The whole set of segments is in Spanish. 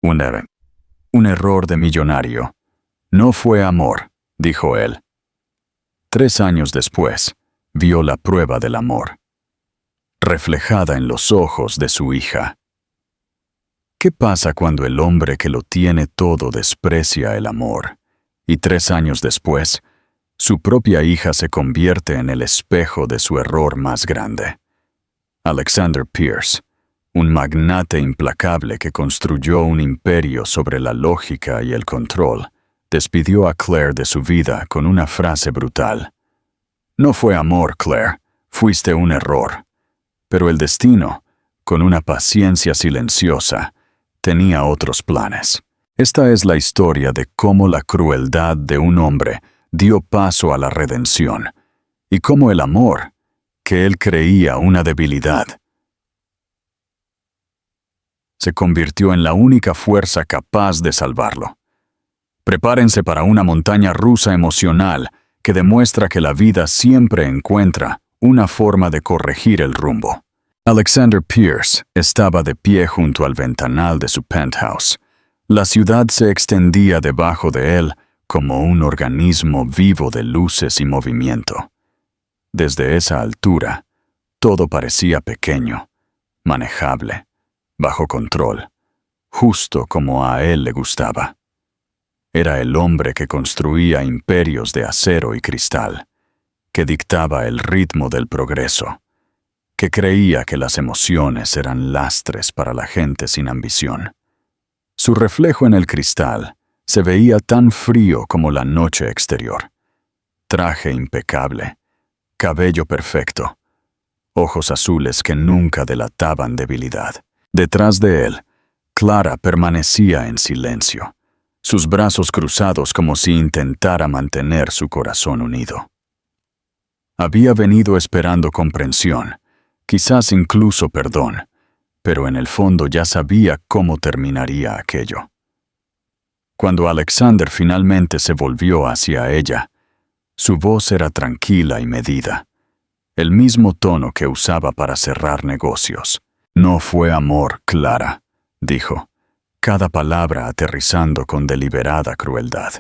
Un error de millonario. No fue amor, dijo él. 3 años después, vio la prueba del amor, reflejada en los ojos de su hija. ¿Qué pasa cuando el hombre que lo tiene todo desprecia el amor, y 3 años después, su propia hija se convierte en el espejo de su error más grande? Alexander Pierce, un magnate implacable que construyó un imperio sobre la lógica y el control, despidió a Claire de su vida con una frase brutal. No fue amor, Claire, fuiste un error. Pero el destino, con una paciencia silenciosa, tenía otros planes. Esta es la historia de cómo la crueldad de un hombre dio paso a la redención, y cómo el amor, que él creía una debilidad, se convirtió en la única fuerza capaz de salvarlo. Prepárense para una montaña rusa emocional que demuestra que la vida siempre encuentra una forma de corregir el rumbo. Alexander Pierce estaba de pie junto al ventanal de su penthouse. La ciudad se extendía debajo de él como un organismo vivo de luces y movimiento. Desde esa altura, todo parecía pequeño, manejable, bajo control, justo como a él le gustaba. Era el hombre que construía imperios de acero y cristal, que dictaba el ritmo del progreso, que creía que las emociones eran lastres para la gente sin ambición. Su reflejo en el cristal se veía tan frío como la noche exterior. Traje impecable, cabello perfecto, ojos azules que nunca delataban debilidad. Detrás de él, Clara permanecía en silencio, sus brazos cruzados como si intentara mantener su corazón unido. Había venido esperando comprensión, quizás incluso perdón, pero en el fondo ya sabía cómo terminaría aquello. Cuando Alexander finalmente se volvió hacia ella, su voz era tranquila y medida, el mismo tono que usaba para cerrar negocios. No fue amor, Clara, dijo, cada palabra aterrizando con deliberada crueldad.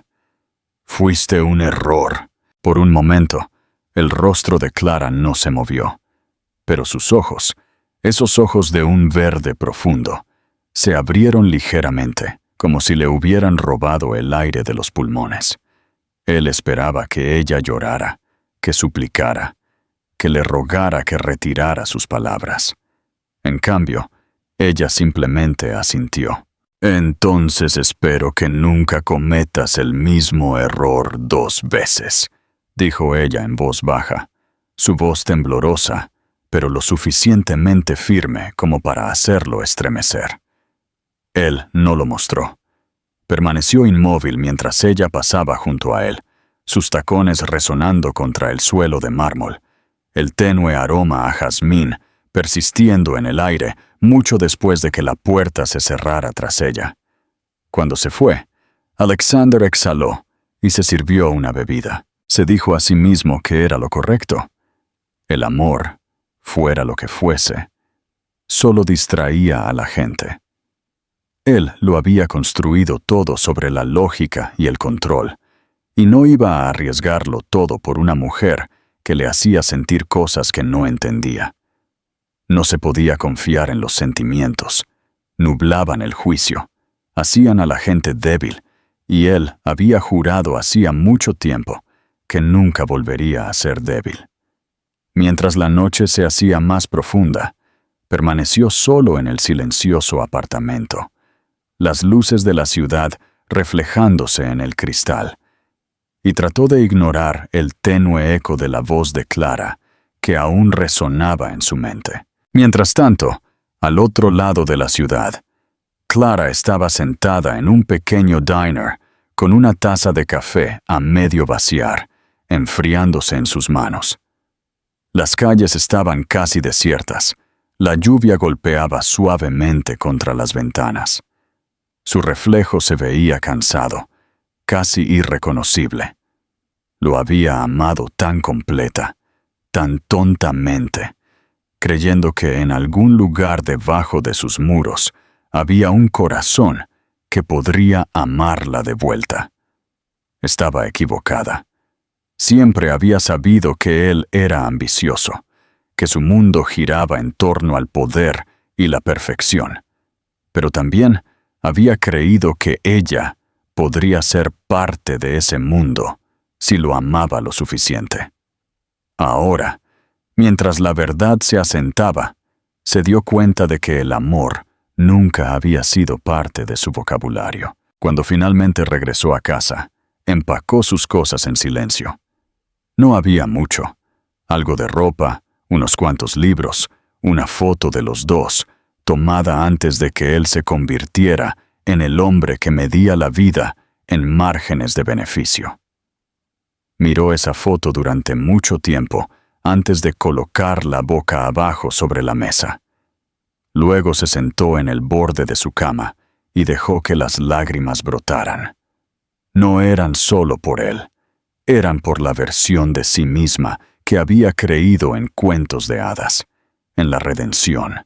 Fuiste un error. Por un momento, el rostro de Clara no se movió, pero sus ojos, esos ojos de un verde profundo, se abrieron ligeramente, como si le hubieran robado el aire de los pulmones. Él esperaba que ella llorara, que suplicara, que le rogara que retirara sus palabras. En cambio, ella simplemente asintió. Entonces espero que nunca cometas el mismo error 2 veces, dijo ella en voz baja, su voz temblorosa, pero lo suficientemente firme como para hacerlo estremecer. Él no lo mostró. Permaneció inmóvil mientras ella pasaba junto a él, sus tacones resonando contra el suelo de mármol, el tenue aroma a jazmín persistiendo en el aire mucho después de que la puerta se cerrara tras ella. Cuando se fue, Alexander exhaló y se sirvió una bebida. Se dijo a sí mismo que era lo correcto. El amor, fuera lo que fuese, solo distraía a la gente. Él lo había construido todo sobre la lógica y el control, y no iba a arriesgarlo todo por una mujer que le hacía sentir cosas que no entendía. No se podía confiar en los sentimientos, nublaban el juicio, hacían a la gente débil, y él había jurado hacía mucho tiempo que nunca volvería a ser débil. Mientras la noche se hacía más profunda, permaneció solo en el silencioso apartamento, las luces de la ciudad reflejándose en el cristal, y trató de ignorar el tenue eco de la voz de Clara que aún resonaba en su mente. Mientras tanto, al otro lado de la ciudad, Clara estaba sentada en un pequeño diner con una taza de café a medio vaciar, enfriándose en sus manos. Las calles estaban casi desiertas, la lluvia golpeaba suavemente contra las ventanas. Su reflejo se veía cansado, casi irreconocible. Lo había amado tan completa, tan tontamente, creyendo que en algún lugar debajo de sus muros había un corazón que podría amarla de vuelta. Estaba equivocada. Siempre había sabido que él era ambicioso, que su mundo giraba en torno al poder y la perfección. Pero también había creído que ella podría ser parte de ese mundo si lo amaba lo suficiente. Ahora, mientras la verdad se asentaba, se dio cuenta de que el amor nunca había sido parte de su vocabulario. Cuando finalmente regresó a casa, empacó sus cosas en silencio. No había mucho. Algo de ropa, unos cuantos libros, una foto de los dos, tomada antes de que él se convirtiera en el hombre que medía la vida en márgenes de beneficio. Miró esa foto durante mucho tiempo antes de colocarla boca abajo sobre la mesa. Luego se sentó en el borde de su cama y dejó que las lágrimas brotaran. No eran solo por él, eran por la versión de sí misma que había creído en cuentos de hadas, en la redención,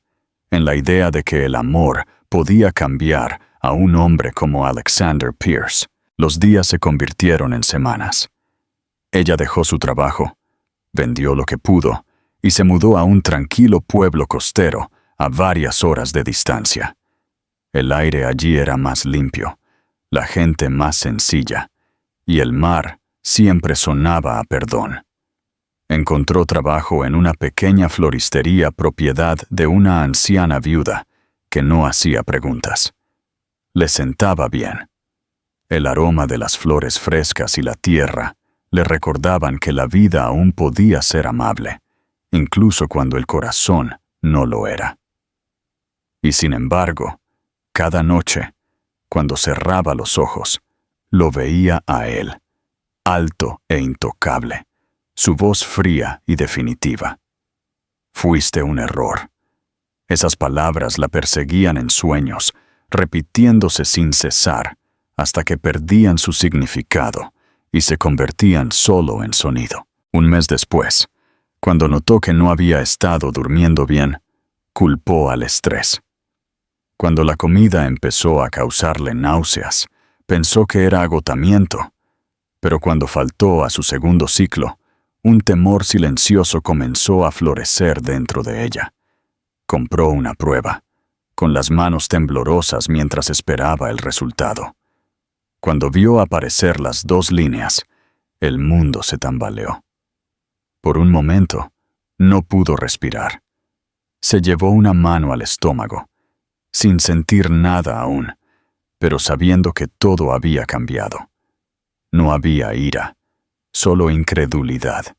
en la idea de que el amor podía cambiar a un hombre como Alexander Pierce. Los días se convirtieron en semanas. Ella dejó su trabajo, vendió lo que pudo y se mudó a un tranquilo pueblo costero a varias horas de distancia. El aire allí era más limpio, la gente más sencilla, y el mar siempre sonaba a perdón. Encontró trabajo en una pequeña floristería propiedad de una anciana viuda que no hacía preguntas. Le sentaba bien. El aroma de las flores frescas y la tierra le recordaban que la vida aún podía ser amable, incluso cuando el corazón no lo era. Y sin embargo, cada noche, cuando cerraba los ojos, lo veía a él, alto e intocable, su voz fría y definitiva. Fuiste un error. Esas palabras la perseguían en sueños, repitiéndose sin cesar, hasta que perdían su significado y se convertían solo en sonido. Un mes después, cuando notó que no había estado durmiendo bien, culpó al estrés. Cuando la comida empezó a causarle náuseas, pensó que era agotamiento, pero cuando faltó a su segundo ciclo, un temor silencioso comenzó a florecer dentro de ella. Compró una prueba, con las manos temblorosas mientras esperaba el resultado. Cuando vio aparecer las 2 líneas, el mundo se tambaleó. Por un momento, no pudo respirar. Se llevó una mano al estómago, sin sentir nada aún, pero sabiendo que todo había cambiado. No había ira, solo incredulidad,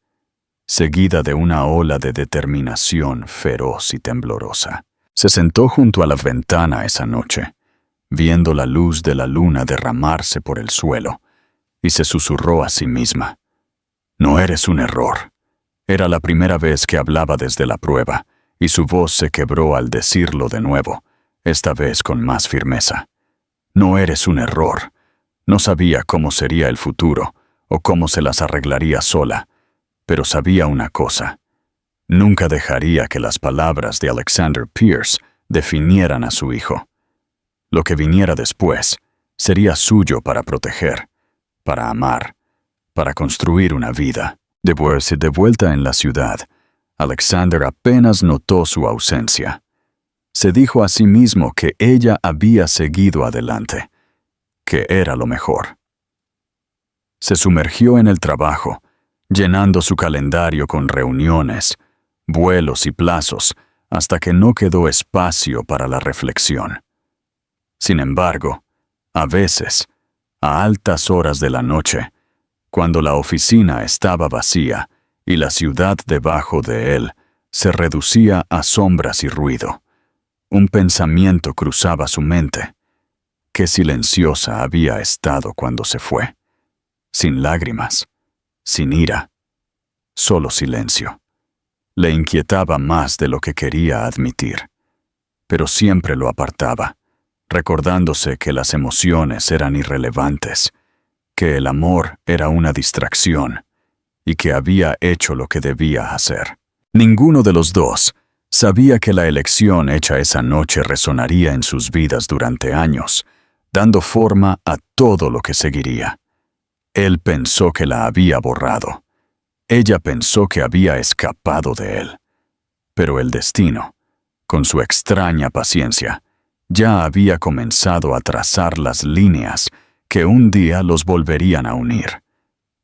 seguida de una ola de determinación feroz y temblorosa. Se sentó junto a la ventana esa noche, viendo la luz de la luna derramarse por el suelo, y se susurró a sí misma: «No eres un error». Era la primera vez que hablaba desde la prueba, y su voz se quebró al decirlo de nuevo, esta vez con más firmeza. «No eres un error». No sabía cómo sería el futuro, o cómo se las arreglaría sola, pero sabía una cosa: nunca dejaría que las palabras de Alexander Pierce definieran a su hijo. Lo que viniera después sería suyo para proteger, para amar, para construir una vida. De vuelta en la ciudad, Alexander apenas notó su ausencia. Se dijo a sí mismo que ella había seguido adelante, que era lo mejor. Se sumergió en el trabajo, llenando su calendario con reuniones, vuelos y plazos, hasta que no quedó espacio para la reflexión. Sin embargo, a veces, a altas horas de la noche, cuando la oficina estaba vacía y la ciudad debajo de él se reducía a sombras y ruido, un pensamiento cruzaba su mente. Qué silenciosa había estado cuando se fue. Sin lágrimas, sin ira, solo silencio. Le inquietaba más de lo que quería admitir, pero siempre lo apartaba, recordándose que las emociones eran irrelevantes, que el amor era una distracción y que había hecho lo que debía hacer. Ninguno de los dos sabía que la elección hecha esa noche resonaría en sus vidas durante años, dando forma a todo lo que seguiría. Él pensó que la había borrado. Ella pensó que había escapado de él. Pero el destino, con su extraña paciencia, ya había comenzado a trazar las líneas que un día los volverían a unir.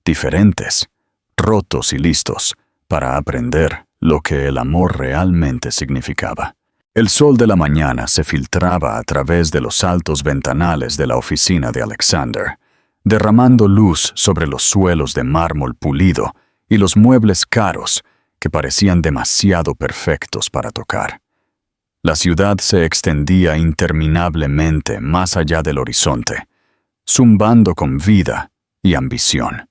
Diferentes, rotos y listos para aprender lo que el amor realmente significaba. El sol de la mañana se filtraba a través de los altos ventanales de la oficina de Alexander, derramando luz sobre los suelos de mármol pulido y los muebles caros que parecían demasiado perfectos para tocar. La ciudad se extendía interminablemente más allá del horizonte, zumbando con vida y ambición.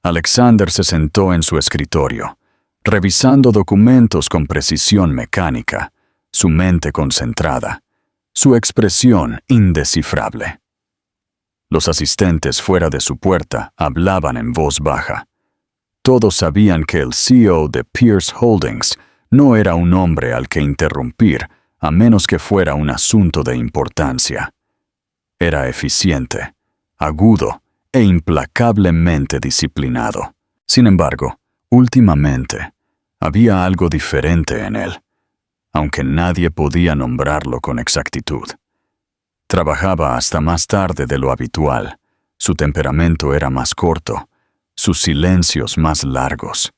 Alexander se sentó en su escritorio, revisando documentos con precisión mecánica, su mente concentrada, su expresión indescifrable. Los asistentes fuera de su puerta hablaban en voz baja. Todos sabían que el CEO de Pierce Holdings no era un hombre al que interrumpir a menos que fuera un asunto de importancia. Era eficiente, agudo e implacablemente disciplinado. Sin embargo, últimamente, había algo diferente en él, aunque nadie podía nombrarlo con exactitud. Trabajaba hasta más tarde de lo habitual, su temperamento era más corto, sus silencios más largos.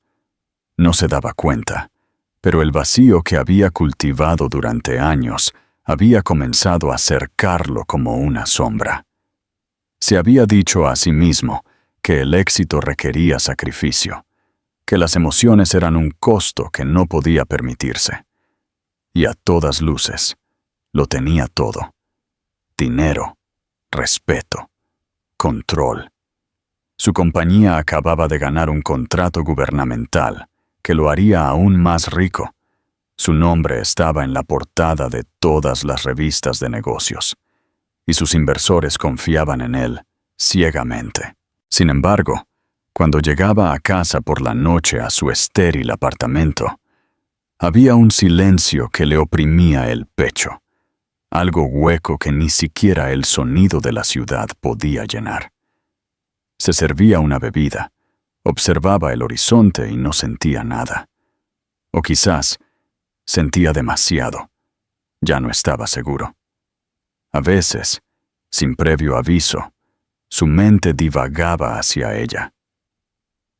No se daba cuenta, pero el vacío que había cultivado durante años había comenzado a cercarlo como una sombra. Se había dicho a sí mismo que el éxito requería sacrificio, que las emociones eran un costo que no podía permitirse. Y a todas luces, lo tenía todo: dinero, respeto, control. Su compañía acababa de ganar un contrato gubernamental que lo haría aún más rico. Su nombre estaba en la portada de todas las revistas de negocios, y sus inversores confiaban en él ciegamente. Sin embargo, cuando llegaba a casa por la noche a su estéril apartamento, había un silencio que le oprimía el pecho, algo hueco que ni siquiera el sonido de la ciudad podía llenar. Se servía una bebida, observaba el horizonte y no sentía nada. O quizás sentía demasiado. Ya no estaba seguro. A veces, sin previo aviso, su mente divagaba hacia ella.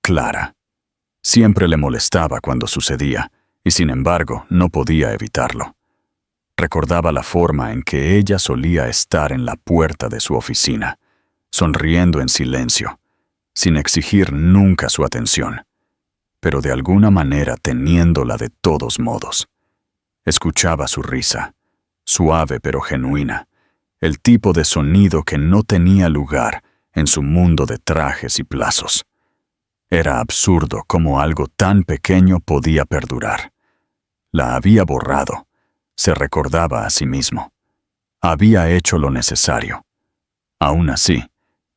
Clara. Siempre le molestaba cuando sucedía, y sin embargo no podía evitarlo. Recordaba la forma en que ella solía estar en la puerta de su oficina, sonriendo en silencio, sin exigir nunca su atención, pero de alguna manera teniéndola de todos modos. Escuchaba su risa, suave pero genuina, el tipo de sonido que no tenía lugar en su mundo de trajes y plazos. Era absurdo cómo algo tan pequeño podía perdurar. La había borrado, se recordaba a sí mismo. Había hecho lo necesario. Aún así,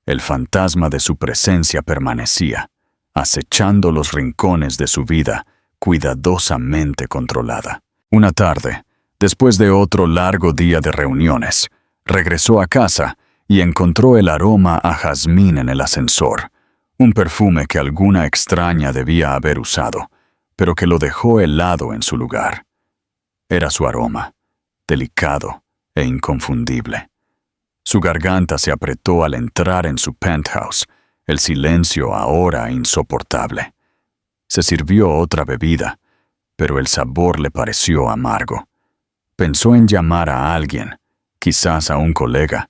el fantasma de su presencia permanecía, acechando los rincones de su vida cuidadosamente controlada. Una tarde, después de otro largo día de reuniones, regresó a casa y encontró el aroma a jazmín en el ascensor, un perfume que alguna extraña debía haber usado, pero que lo dejó helado en su lugar. Era su aroma, delicado e inconfundible. Su garganta se apretó al entrar en su penthouse, el silencio ahora insoportable. Se sirvió otra bebida, pero el sabor le pareció amargo. Pensó en llamar a alguien, quizás a un colega,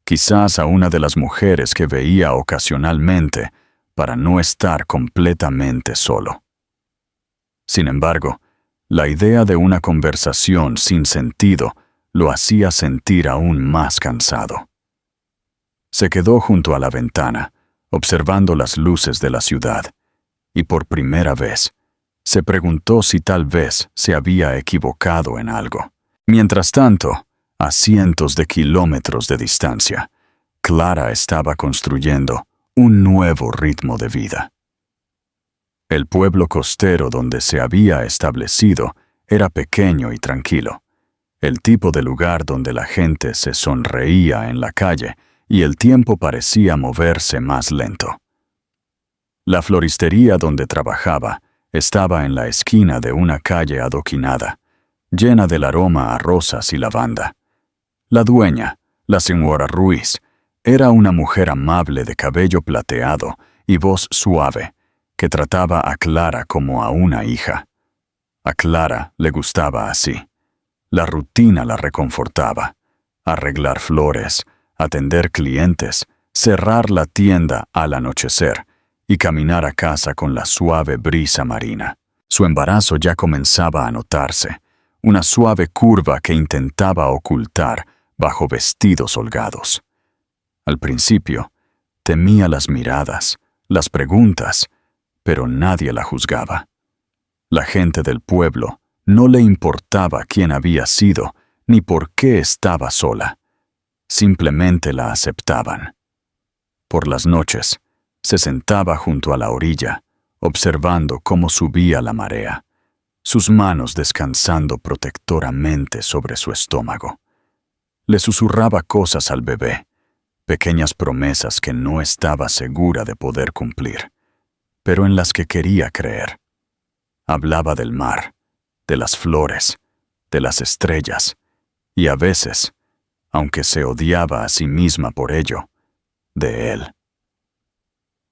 quizás a una de las mujeres que veía ocasionalmente, para no estar completamente solo. Sin embargo, la idea de una conversación sin sentido lo hacía sentir aún más cansado. Se quedó junto a la ventana, observando las luces de la ciudad, y por primera vez se preguntó si tal vez se había equivocado en algo. Mientras tanto, a cientos de kilómetros de distancia, Clara estaba construyendo un nuevo ritmo de vida. El pueblo costero donde se había establecido era pequeño y tranquilo. el tipo de lugar donde la gente se sonreía en la calle y el tiempo parecía moverse más lento. La floristería donde trabajaba estaba en la esquina de una calle adoquinada, llena del aroma a rosas y lavanda. La dueña, la señora Ruiz, era una mujer amable de cabello plateado y voz suave, que trataba a Clara como a una hija. A Clara le gustaba así. La rutina la reconfortaba. Arreglar flores, atender clientes, cerrar la tienda al anochecer y caminar a casa con la suave brisa marina. Su embarazo ya comenzaba a notarse, una suave curva que intentaba ocultar bajo vestidos holgados. Al principio, temía las miradas, las preguntas, pero nadie la juzgaba. La gente del pueblo no le importaba quién había sido ni por qué estaba sola. Simplemente la aceptaban. Por las noches, se sentaba junto a la orilla, observando cómo subía la marea, sus manos descansando protectoramente sobre su estómago. Le susurraba cosas al bebé, pequeñas promesas que no estaba segura de poder cumplir, pero en las que quería creer. Hablaba del mar, de las flores, de las estrellas, y a veces, aunque se odiaba a sí misma por ello, de él.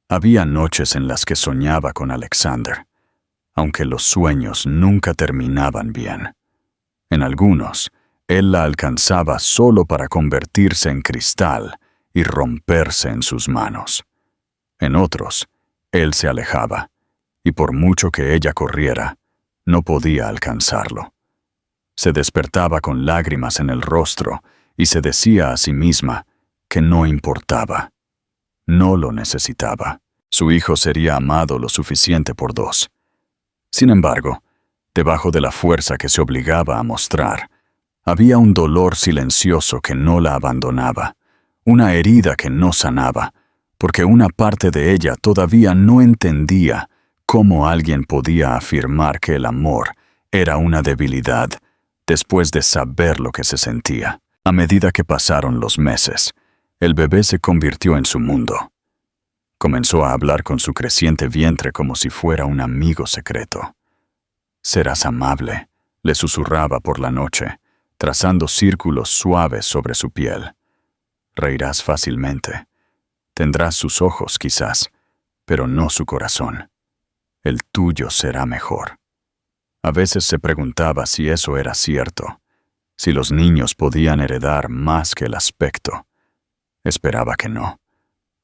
Había noches en las que soñaba con Alexander, aunque los sueños nunca terminaban bien. En algunos, él la alcanzaba solo para convertirse en cristal y romperse en sus manos. En otros, él se alejaba, y por mucho que ella corriera, no podía alcanzarlo. Se despertaba con lágrimas en el rostro y se decía a sí misma que no importaba. No lo necesitaba. Su hijo sería amado lo suficiente por dos. Sin embargo, debajo de la fuerza que se obligaba a mostrar, había un dolor silencioso que no la abandonaba, una herida que no sanaba, porque una parte de ella todavía no entendía cómo alguien podía afirmar que el amor era una debilidad después de saber lo que se sentía. A medida que pasaron los meses, el bebé se convirtió en su mundo. Comenzó a hablar con su creciente vientre como si fuera un amigo secreto. «Serás amable», le susurraba por la noche, trazando círculos suaves sobre su piel. «Reirás fácilmente. Tendrás sus ojos, quizás, pero no su corazón. El tuyo será mejor». A veces se preguntaba si eso era cierto, si los niños podían heredar más que el aspecto. Esperaba que no.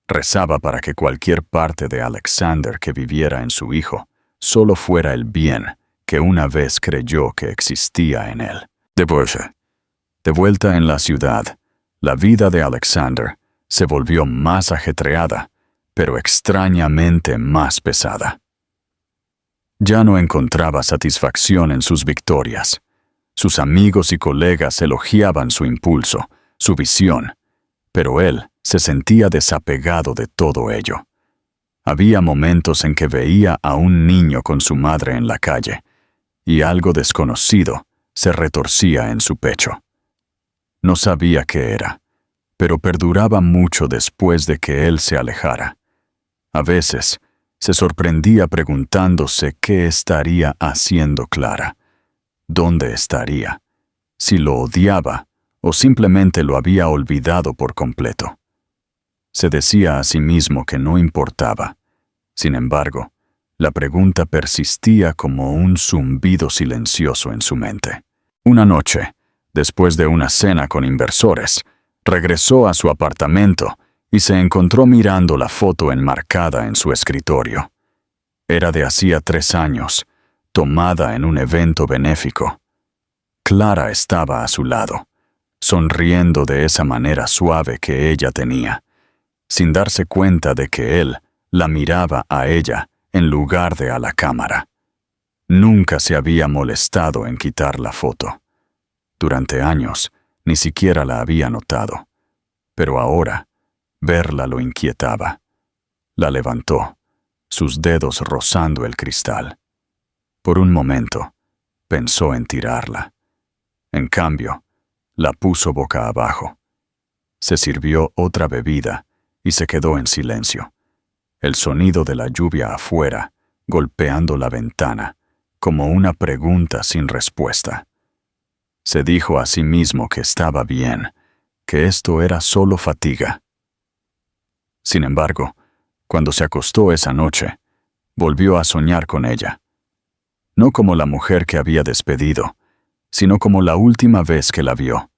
Rezaba para que cualquier parte de Alexander que viviera en su hijo solo fuera el bien que una vez creyó que existía en él. De vuelta en la ciudad, la vida de Alexander se volvió más ajetreada, pero extrañamente más pesada. Ya no encontraba satisfacción en sus victorias. Sus amigos y colegas elogiaban su impulso, su visión, pero él se sentía desapegado de todo ello. Había momentos en que veía a un niño con su madre en la calle, y algo desconocido se retorcía en su pecho. No sabía qué era, pero perduraba mucho después de que él se alejara. A veces, se sorprendía preguntándose qué estaría haciendo Clara, dónde estaría, si lo odiaba o simplemente lo había olvidado por completo. Se decía a sí mismo que no importaba. Sin embargo, la pregunta persistía como un zumbido silencioso en su mente. Una noche, después de una cena con inversores, regresó a su apartamento y se encontró mirando la foto enmarcada en su escritorio. Era de hacía 3 años, tomada en un evento benéfico. Clara estaba a su lado, sonriendo de esa manera suave que ella tenía, sin darse cuenta de que él la miraba a ella en lugar de a la cámara. Nunca se había molestado en quitar la foto. Durante años, ni siquiera la había notado, pero ahora, verla lo inquietaba. La levantó, sus dedos rozando el cristal. Por un momento, pensó en tirarla. En cambio, La puso boca abajo. Se sirvió otra bebida y se quedó en silencio. El sonido de la lluvia afuera, golpeando la ventana, como una pregunta sin respuesta. Se dijo a sí mismo que estaba bien, que esto era solo fatiga. Sin embargo, cuando se acostó esa noche, volvió a soñar con ella. No como la mujer que había despedido, sino como la última vez que la vio.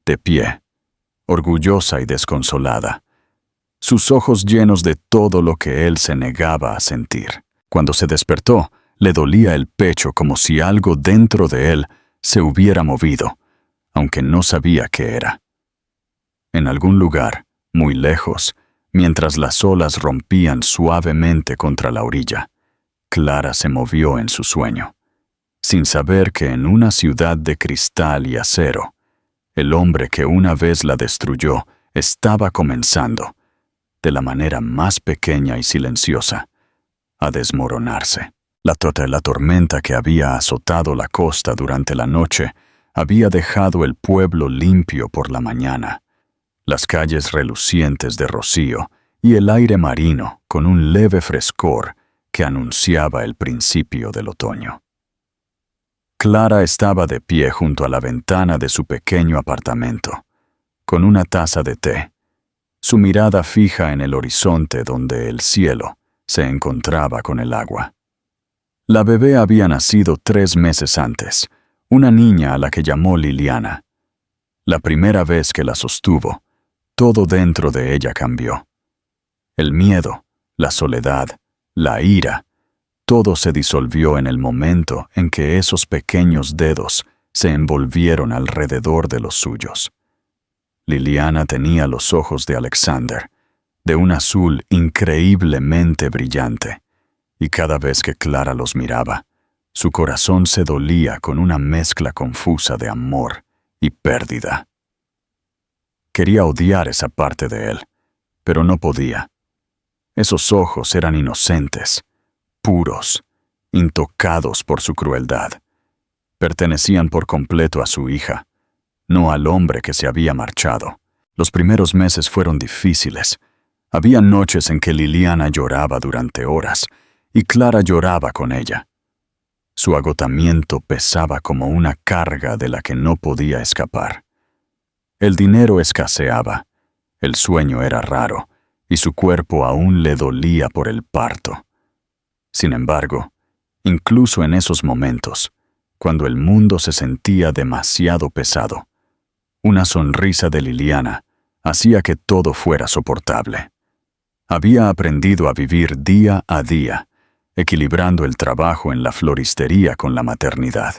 De pie, orgullosa y desconsolada, sus ojos llenos de todo lo que él se negaba a sentir. Cuando se despertó, le dolía el pecho como si algo dentro de él se hubiera movido, aunque no sabía qué era. En algún lugar, muy lejos, mientras las olas rompían suavemente contra la orilla, Clara se movió en su sueño, sin saber que en una ciudad de cristal y acero, el hombre que una vez la destruyó estaba comenzando, de la manera más pequeña y silenciosa, a desmoronarse. La tormenta que había azotado la costa durante la noche había dejado el pueblo limpio por la mañana, las calles relucientes de rocío y el aire marino con un leve frescor que anunciaba el principio del otoño. Clara estaba de pie junto a la ventana de su pequeño apartamento, con una taza de té, su mirada fija en el horizonte donde el cielo se encontraba con el agua. La bebé había nacido 3 meses antes, una niña a la que llamó Liliana. La primera vez que la sostuvo, todo dentro de ella cambió. El miedo, la soledad, la ira, todo se disolvió en el momento en que esos pequeños dedos se envolvieron alrededor de los suyos. Liliana tenía los ojos de Alexander, de un azul increíblemente brillante, y cada vez que Clara los miraba, su corazón se dolía con una mezcla confusa de amor y pérdida. Quería odiar esa parte de él, pero no podía. Esos ojos eran inocentes, puros, intocados por su crueldad. Pertenecían por completo a su hija, no al hombre que se había marchado. Los primeros meses fueron difíciles. Había noches en que Liliana lloraba durante horas, y Clara lloraba con ella. Su agotamiento pesaba como una carga de la que no podía escapar. El dinero escaseaba, el sueño era raro, y su cuerpo aún le dolía por el parto. Sin embargo, incluso en esos momentos, cuando el mundo se sentía demasiado pesado, una sonrisa de Liliana hacía que todo fuera soportable. Había aprendido a vivir día a día, equilibrando el trabajo en la floristería con la maternidad.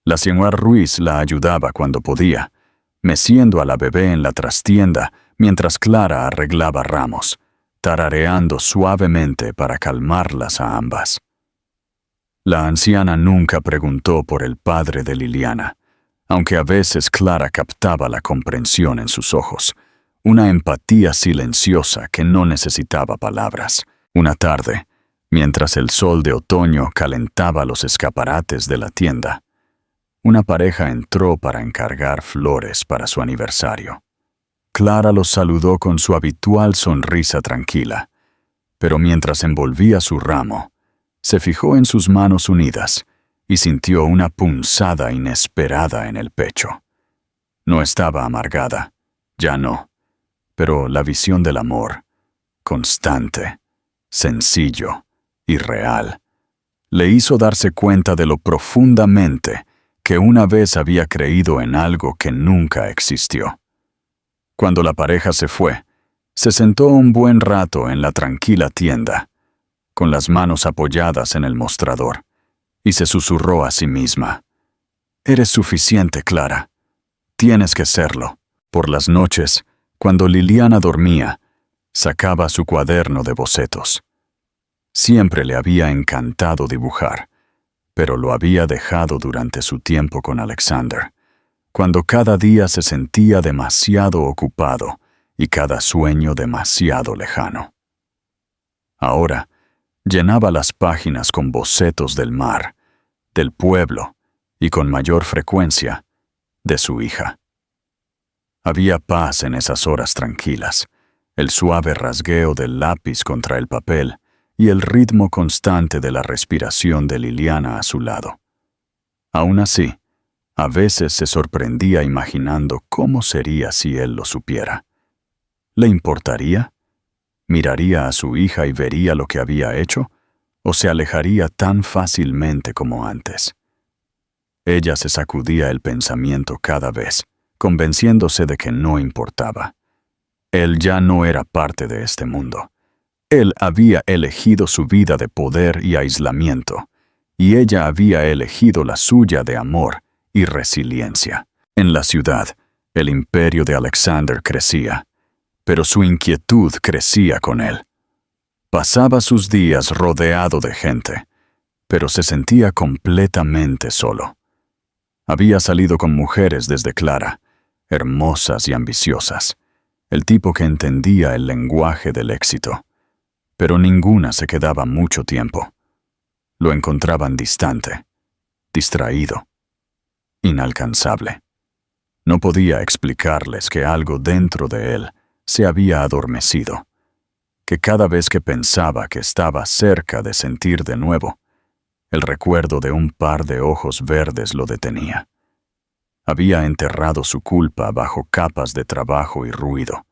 La señora Ruiz la ayudaba cuando podía, meciendo a la bebé en la trastienda mientras Clara arreglaba ramos, tarareando suavemente para calmarlas a ambas. La anciana nunca preguntó por el padre de Liliana, aunque a veces Clara captaba la comprensión en sus ojos, una empatía silenciosa que no necesitaba palabras. Una tarde, mientras el sol de otoño calentaba los escaparates de la tienda, una pareja entró para encargar flores para su aniversario. Clara los saludó con su habitual sonrisa tranquila, pero mientras envolvía su ramo, se fijó en sus manos unidas y sintió una punzada inesperada en el pecho. No estaba amargada, ya no, pero la visión del amor, constante, sencillo y real, le hizo darse cuenta de lo profundamente que una vez había creído en algo que nunca existió. Cuando la pareja se fue, se sentó un buen rato en la tranquila tienda, con las manos apoyadas en el mostrador, y se susurró a sí misma: «Eres suficiente, Clara. Tienes que serlo». Por las noches, cuando Liliana dormía, sacaba su cuaderno de bocetos. Siempre le había encantado dibujar, pero lo había dejado durante su tiempo con Alexander, cuando cada día se sentía demasiado ocupado y cada sueño demasiado lejano. Ahora, llenaba las páginas con bocetos del mar, del pueblo y, con mayor frecuencia, de su hija. Había paz en esas horas tranquilas, el suave rasgueo del lápiz contra el papel y el ritmo constante de la respiración de Liliana a su lado. Aún así, a veces se sorprendía imaginando cómo sería si él lo supiera. ¿Le importaría? ¿Miraría a su hija y vería lo que había hecho? ¿O se alejaría tan fácilmente como antes? Ella se sacudía el pensamiento cada vez, convenciéndose de que no importaba. Él ya no era parte de este mundo. Él había elegido su vida de poder y aislamiento, y ella había elegido la suya de amor y resiliencia. En la ciudad, el imperio de Alexander crecía, pero su inquietud crecía con él. Pasaba sus días rodeado de gente, pero se sentía completamente solo. Había salido con mujeres desde Clara, hermosas y ambiciosas, el tipo que entendía el lenguaje del éxito, pero ninguna se quedaba mucho tiempo. Lo encontraban distante, distraído, inalcanzable. No podía explicarles que algo dentro de él se había adormecido, que cada vez que pensaba que estaba cerca de sentir de nuevo, el recuerdo de un par de ojos verdes lo detenía. Había enterrado su culpa bajo capas de trabajo y ruido,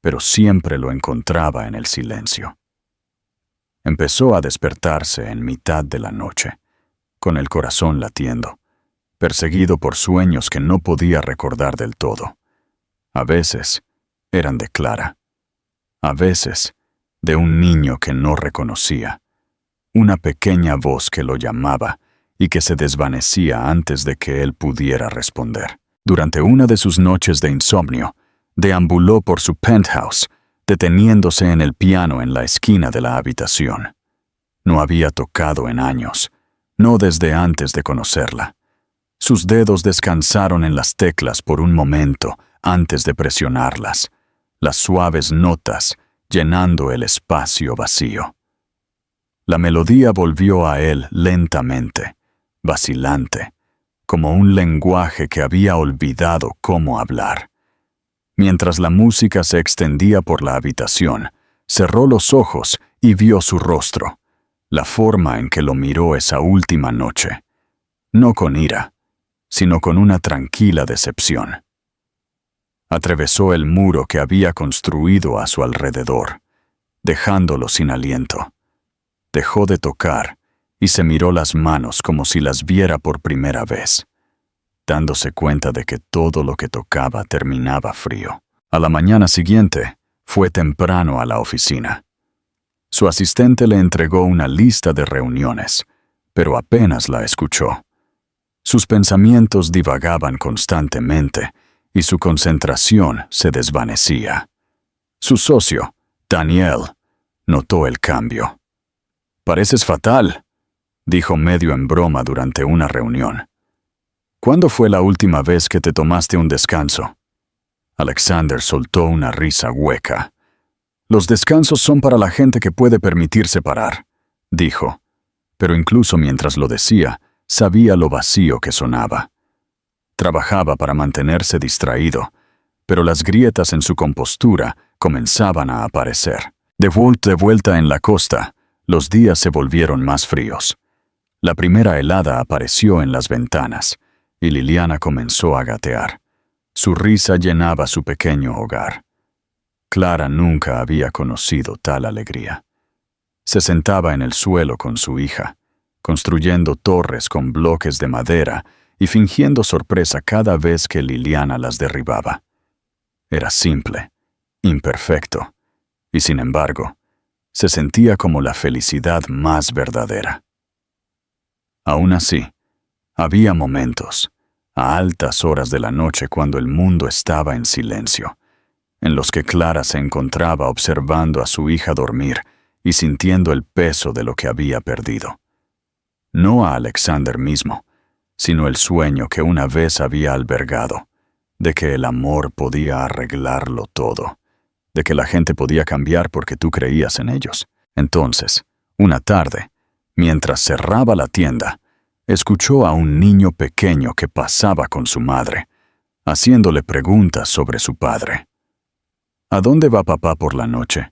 pero siempre lo encontraba en el silencio. Empezó a despertarse en mitad de la noche, con el corazón latiendo, perseguido por sueños que no podía recordar del todo. A veces eran de Clara, a veces de un niño que no reconocía, una pequeña voz que lo llamaba y que se desvanecía antes de que él pudiera responder. Durante una de sus noches de insomnio, deambuló por su penthouse, deteniéndose en el piano en la esquina de la habitación. No había tocado en años, no desde antes de conocerla. Sus dedos descansaron en las teclas por un momento antes de presionarlas, las suaves notas llenando el espacio vacío. La melodía volvió a él lentamente, vacilante, como un lenguaje que había olvidado cómo hablar. Mientras la música se extendía por la habitación, cerró los ojos y vio su rostro, la forma en que lo miró esa última noche, no con ira, sino con una tranquila decepción. Atravesó el muro que había construido a su alrededor, dejándolo sin aliento. Dejó de tocar y se miró las manos como si las viera por primera vez, dándose cuenta de que todo lo que tocaba terminaba frío. A la mañana siguiente, fue temprano a la oficina. Su asistente le entregó una lista de reuniones, pero apenas la escuchó. Sus pensamientos divagaban constantemente y su concentración se desvanecía. Su socio, Daniel, notó el cambio. «Pareces fatal», dijo medio en broma durante una reunión. «¿Cuándo fue la última vez que te tomaste un descanso?» Alexander soltó una risa hueca. «Los descansos son para la gente que puede permitirse parar», dijo, pero incluso mientras lo decía, sabía lo vacío que sonaba. Trabajaba para mantenerse distraído, pero las grietas en su compostura comenzaban a aparecer. De vuelta en la costa, los días se volvieron más fríos. La primera helada apareció en las ventanas, y Liliana comenzó a gatear. Su risa llenaba su pequeño hogar. Clara nunca había conocido tal alegría. Se sentaba en el suelo con su hija, construyendo torres con bloques de madera y fingiendo sorpresa cada vez que Liliana las derribaba. Era simple, imperfecto, y sin embargo, se sentía como la felicidad más verdadera. Aún así, había momentos, a altas horas de la noche cuando el mundo estaba en silencio, en los que Clara se encontraba observando a su hija dormir y sintiendo el peso de lo que había perdido. No a Alexander mismo, sino el sueño que una vez había albergado, de que el amor podía arreglarlo todo, de que la gente podía cambiar porque tú creías en ellos. Entonces, una tarde, mientras cerraba la tienda, escuchó a un niño pequeño que pasaba con su madre, haciéndole preguntas sobre su padre. «¿A dónde va papá por la noche?»,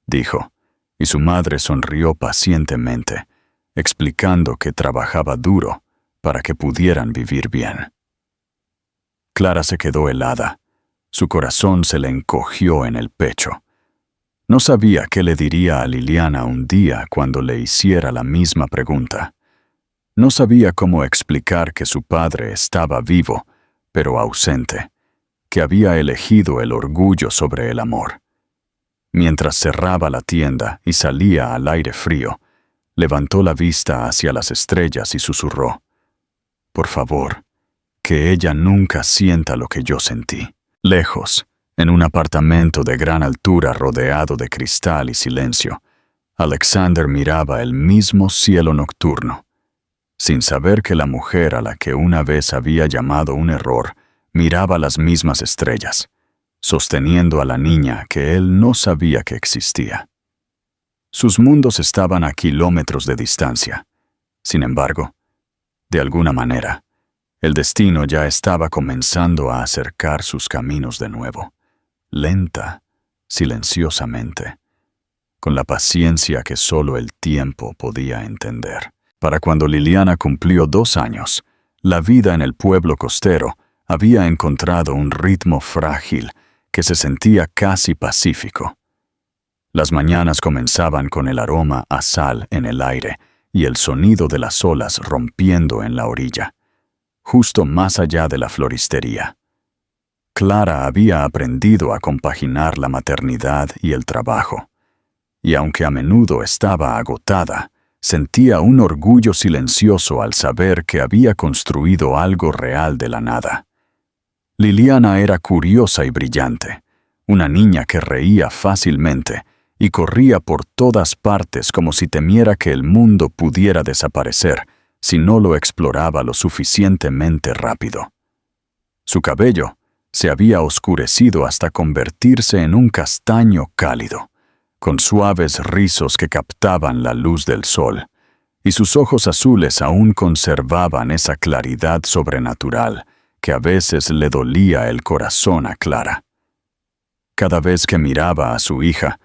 dijo, y su madre sonrió pacientemente, explicando que trabajaba duro para que pudieran vivir bien. Clara se quedó helada. Su corazón se le encogió en el pecho. No sabía qué le diría a Liliana un día cuando le hiciera la misma pregunta. No sabía cómo explicar que su padre estaba vivo, pero ausente, que había elegido el orgullo sobre el amor. Mientras cerraba la tienda y salía al aire frío, levantó la vista hacia las estrellas y susurró: «Por favor, que ella nunca sienta lo que yo sentí». Lejos, en un apartamento de gran altura rodeado de cristal y silencio, Alexander miraba el mismo cielo nocturno, sin saber que la mujer a la que una vez había llamado un error miraba las mismas estrellas, sosteniendo a la niña que él no sabía que existía. Sus mundos estaban a kilómetros de distancia. Sin embargo, de alguna manera, el destino ya estaba comenzando a acercar sus caminos de nuevo, lenta, silenciosamente, con la paciencia que solo el tiempo podía entender. Para cuando Liliana cumplió 2 años, la vida en el pueblo costero había encontrado un ritmo frágil que se sentía casi pacífico. Las mañanas comenzaban con el aroma a sal en el aire y el sonido de las olas rompiendo en la orilla, justo más allá de la floristería. Clara había aprendido a compaginar la maternidad y el trabajo, y aunque a menudo estaba agotada, sentía un orgullo silencioso al saber que había construido algo real de la nada. Liliana era curiosa y brillante, una niña que reía fácilmente y corría por todas partes como si temiera que el mundo pudiera desaparecer si no lo exploraba lo suficientemente rápido. Su cabello se había oscurecido hasta convertirse en un castaño cálido, con suaves rizos que captaban la luz del sol, y sus ojos azules aún conservaban esa claridad sobrenatural que a veces le dolía el corazón a Clara. Cada vez que miraba a su hija,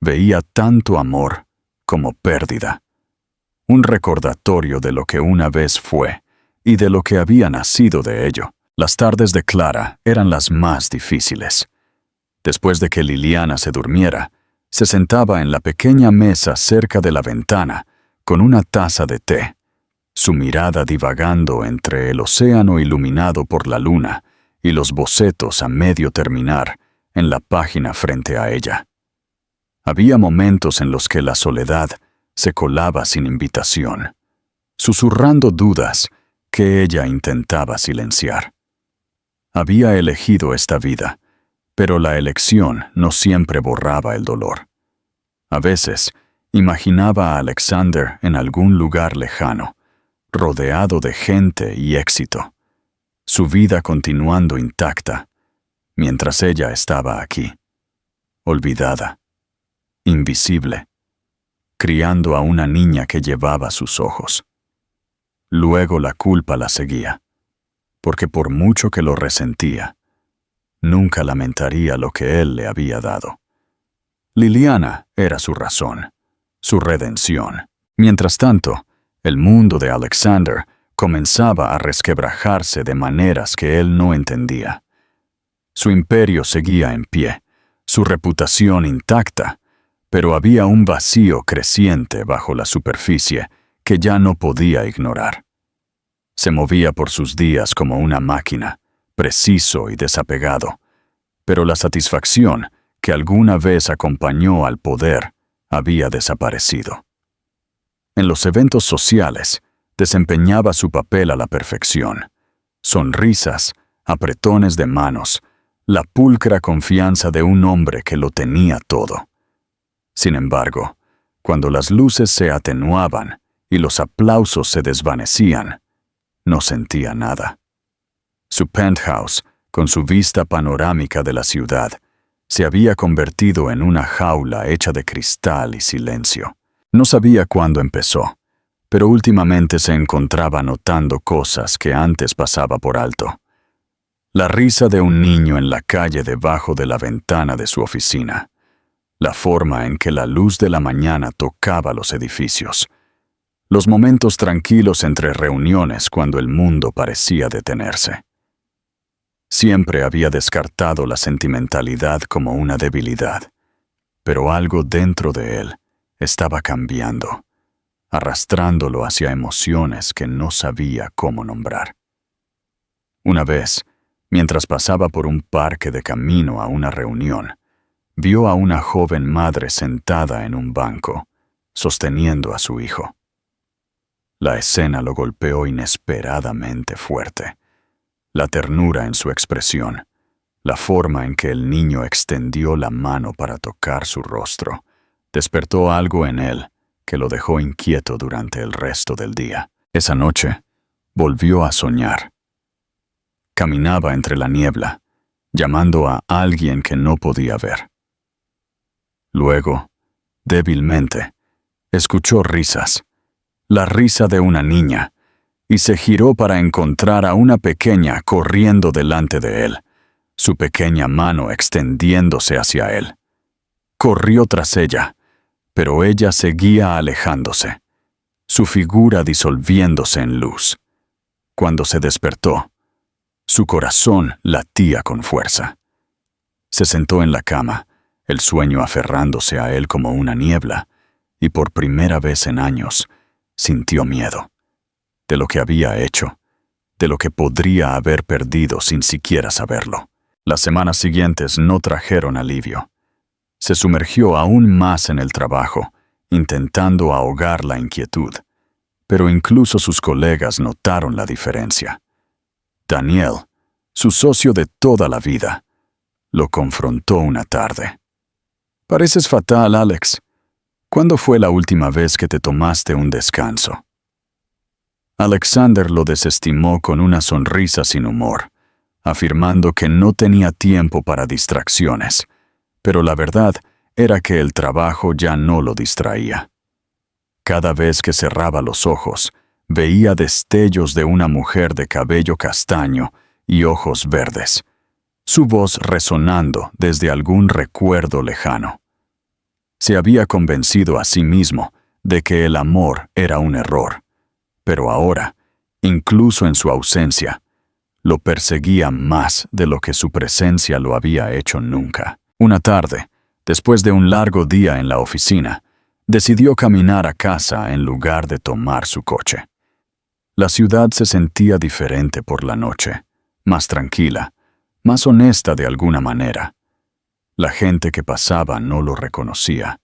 veía tanto amor como pérdida, un recordatorio de lo que una vez fue y de lo que había nacido de ello. Las tardes de Clara eran las más difíciles. Después de que Liliana se durmiera, se sentaba en la pequeña mesa cerca de la ventana con una taza de té, su mirada divagando entre el océano iluminado por la luna y los bocetos a medio terminar en la página frente a ella. Había momentos en los que la soledad se colaba sin invitación, susurrando dudas que ella intentaba silenciar. Había elegido esta vida, pero la elección no siempre borraba el dolor. A veces, imaginaba a Alexander en algún lugar lejano, rodeado de gente y éxito, su vida continuando intacta, mientras ella estaba aquí, olvidada, invisible, criando a una niña que llevaba sus ojos. Luego la culpa la seguía, porque por mucho que lo resentía, nunca lamentaría lo que él le había dado. Liliana era su razón, su redención. Mientras tanto, el mundo de Alexander comenzaba a resquebrajarse de maneras que él no entendía. Su imperio seguía en pie, su reputación intacta, pero había un vacío creciente bajo la superficie que ya no podía ignorar. Se movía por sus días como una máquina, preciso y desapegado, pero la satisfacción que alguna vez acompañó al poder había desaparecido. En los eventos sociales, desempeñaba su papel a la perfección. Sonrisas, apretones de manos, la pulcra confianza de un hombre que lo tenía todo. Sin embargo, cuando las luces se atenuaban y los aplausos se desvanecían, no sentía nada. Su penthouse, con su vista panorámica de la ciudad, se había convertido en una jaula hecha de cristal y silencio. No sabía cuándo empezó, pero últimamente se encontraba notando cosas que antes pasaba por alto. La risa de un niño en la calle debajo de la ventana de su oficina. La forma en que la luz de la mañana tocaba los edificios. Los momentos tranquilos entre reuniones cuando el mundo parecía detenerse. Siempre había descartado la sentimentalidad como una debilidad, pero algo dentro de él estaba cambiando, arrastrándolo hacia emociones que no sabía cómo nombrar. Una vez, mientras pasaba por un parque de camino a una reunión, vio a una joven madre sentada en un banco, sosteniendo a su hijo. La escena lo golpeó inesperadamente fuerte. La ternura en su expresión, la forma en que el niño extendió la mano para tocar su rostro, despertó algo en él que lo dejó inquieto durante el resto del día. Esa noche, volvió a soñar. Caminaba entre la niebla, llamando a alguien que no podía ver. Luego, débilmente, escuchó risas, la risa de una niña, y se giró para encontrar a una pequeña corriendo delante de él, su pequeña mano extendiéndose hacia él. Corrió tras ella, pero ella seguía alejándose, su figura disolviéndose en luz. Cuando se despertó, su corazón latía con fuerza. Se sentó en la cama, el sueño aferrándose a él como una niebla, y por primera vez en años, sintió miedo. De lo que había hecho, de lo que podría haber perdido sin siquiera saberlo. Las semanas siguientes no trajeron alivio. Se sumergió aún más en el trabajo, intentando ahogar la inquietud, pero incluso sus colegas notaron la diferencia. Daniel, su socio de toda la vida, lo confrontó una tarde. «Pareces fatal, Alex. ¿Cuándo fue la última vez que te tomaste un descanso?» Alexander lo desestimó con una sonrisa sin humor, afirmando que no tenía tiempo para distracciones, pero la verdad era que el trabajo ya no lo distraía. Cada vez que cerraba los ojos, veía destellos de una mujer de cabello castaño y ojos verdes, su voz resonando desde algún recuerdo lejano. Se había convencido a sí mismo de que el amor era un error, pero ahora, incluso en su ausencia, lo perseguía más de lo que su presencia lo había hecho nunca. Una tarde, después de un largo día en la oficina, decidió caminar a casa en lugar de tomar su coche. La ciudad se sentía diferente por la noche, más tranquila, más honesta de alguna manera. La gente que pasaba no lo reconocía.